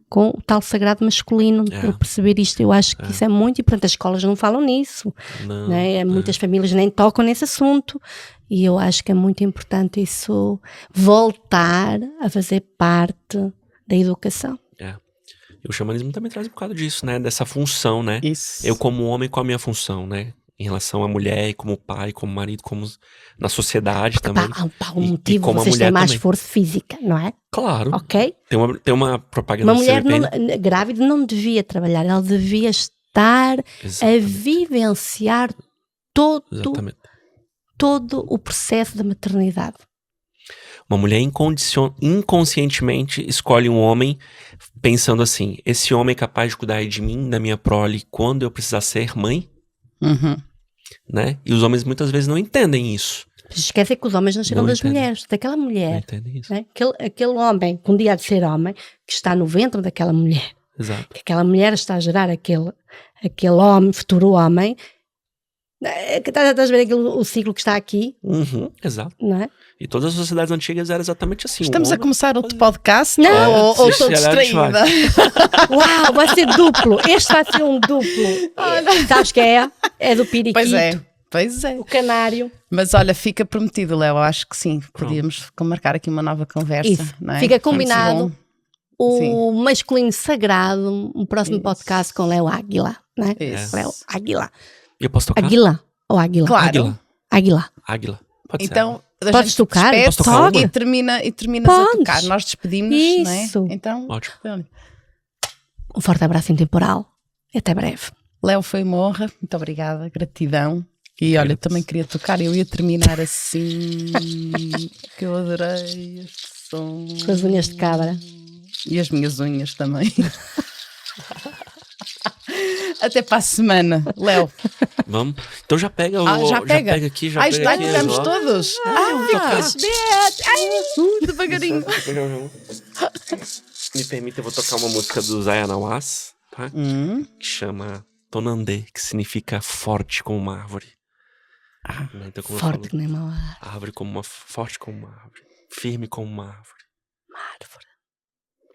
com o tal sagrado masculino, ele perceber isto. Eu acho que isso é muito importante. As escolas não falam nisso, Não, né? Muitas famílias nem tocam nesse assunto. E eu acho que é muito importante isso voltar a fazer parte da educação. E o xamanismo também traz um bocado disso, né? Dessa função, né? Isso. Eu como homem, qual a minha função, né? Em relação à mulher, e como pai, como marido, como na sociedade também. Há um E motivo, como a vocês têm mulher mais também. força física, não é? Claro. Ok? Tem uma propaganda Uma do mulher CBPN. grávida não devia trabalhar, ela devia estar a Exatamente. vivenciar todo Exatamente. todo o processo da maternidade. Uma mulher inconscientemente escolhe um homem pensando assim, esse homem é capaz de cuidar de mim, da minha prole, quando eu precisar ser mãe, né? E os homens muitas vezes não entendem isso. Esquece que os homens nasceram Não das entendem. mulheres, daquela Não mulher. entendem isso. Né? Aquele homem, com um dia há de ser homem, que está no ventre daquela mulher. Exato. Que aquela mulher está a gerar aquele homem, futuro homem. Estás a ver o ciclo que está aqui, Exato. não é? E todas as sociedades antigas eram exatamente assim. Estamos o a homem... começar outro podcast? Não. Ou Se estou calhar a gente vai. distraída? Uau, vai ser duplo. Este vai ser um duplo. Sabes que é? É do periquito. Pois é. O canário. Mas olha, fica prometido, Léo. Acho que sim. Podíamos marcar aqui uma nova conversa. Isso. Não é? Fica Muito combinado. bom. O masculino sagrado, um próximo podcast com Léo Águila, não é? Isso. Léo Águila. E eu posso tocar? Águila ou Águila? Claro. Águila. Águila. Águila. Pode Então, ser. a Podes gente tocar? despede Posso tocar uma? e terminas a Podes. tocar. Nós despedimos, Isso. não é? Então, Ótimo. olha, Um forte abraço intemporal. E até breve. Léo, foi uma honra. Muito obrigada. Gratidão. E olha, também queria tocar. Eu ia terminar assim. Que eu adorei este som. Com as unhas de cabra. E as minhas unhas também. Até para a semana, Léo. Vamos. Então já pega o. Já pega. Aqui, já Ai, pega já aqui. tocamos ó. todos. Devagarinho. Me permita, eu vou tocar uma música do Zayanawaz, tá? Que chama Tonandê, que significa forte como uma árvore. Então, como Forte eu que nem uma árvore como uma forte como uma árvore, firme como uma árvore. árvore.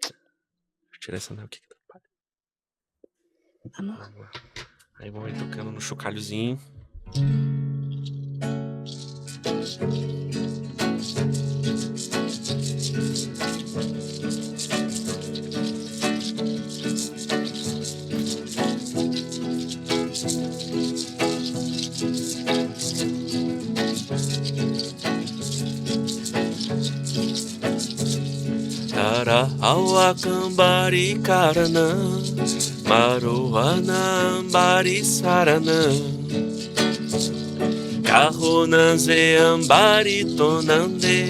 Deixa eu tirar essa anel aqui que atrapalha. Vamos. Vamos lá. Aí vamos aí tocando no chocalhozinho. Tara awa kambari karana Maruana ambari sarana Kahona ze ambari tonande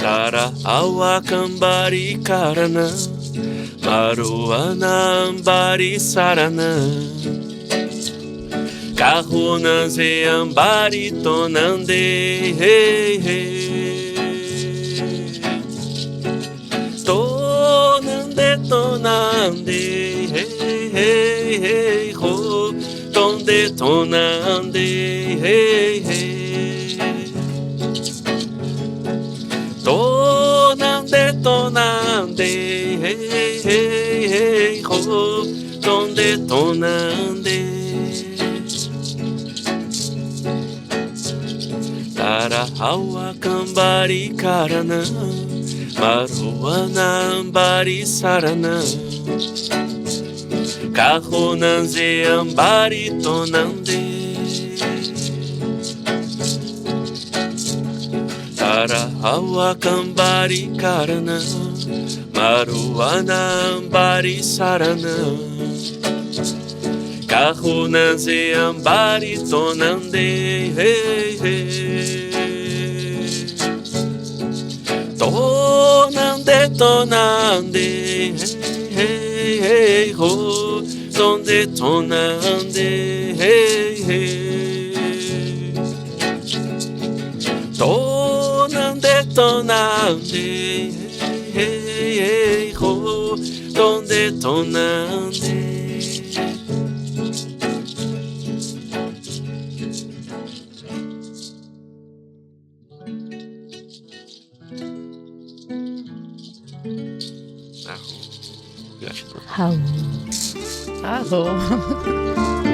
Tara awa kambari karana Maruana ambari sarana Kahuna ze ambari tonande hey, hey. Tonande tonande hey, hey, hey, ho. Tonde tonande hey, hey. Tonande tonande hey, hey, hey, ho. Tonde tonande Tara awa kambari karana Maruana ambari sarana Kahona ze ambari tonande Tara awa kambari karana Maruana ambari sarana Kahuna ze ambari tonande hey, hey. Tonande tonande hey, hey, hey, ho. Tonde tonande hey, hey. Tonande tonande hey, hey, ho. Tonde tonande Raul. Arro.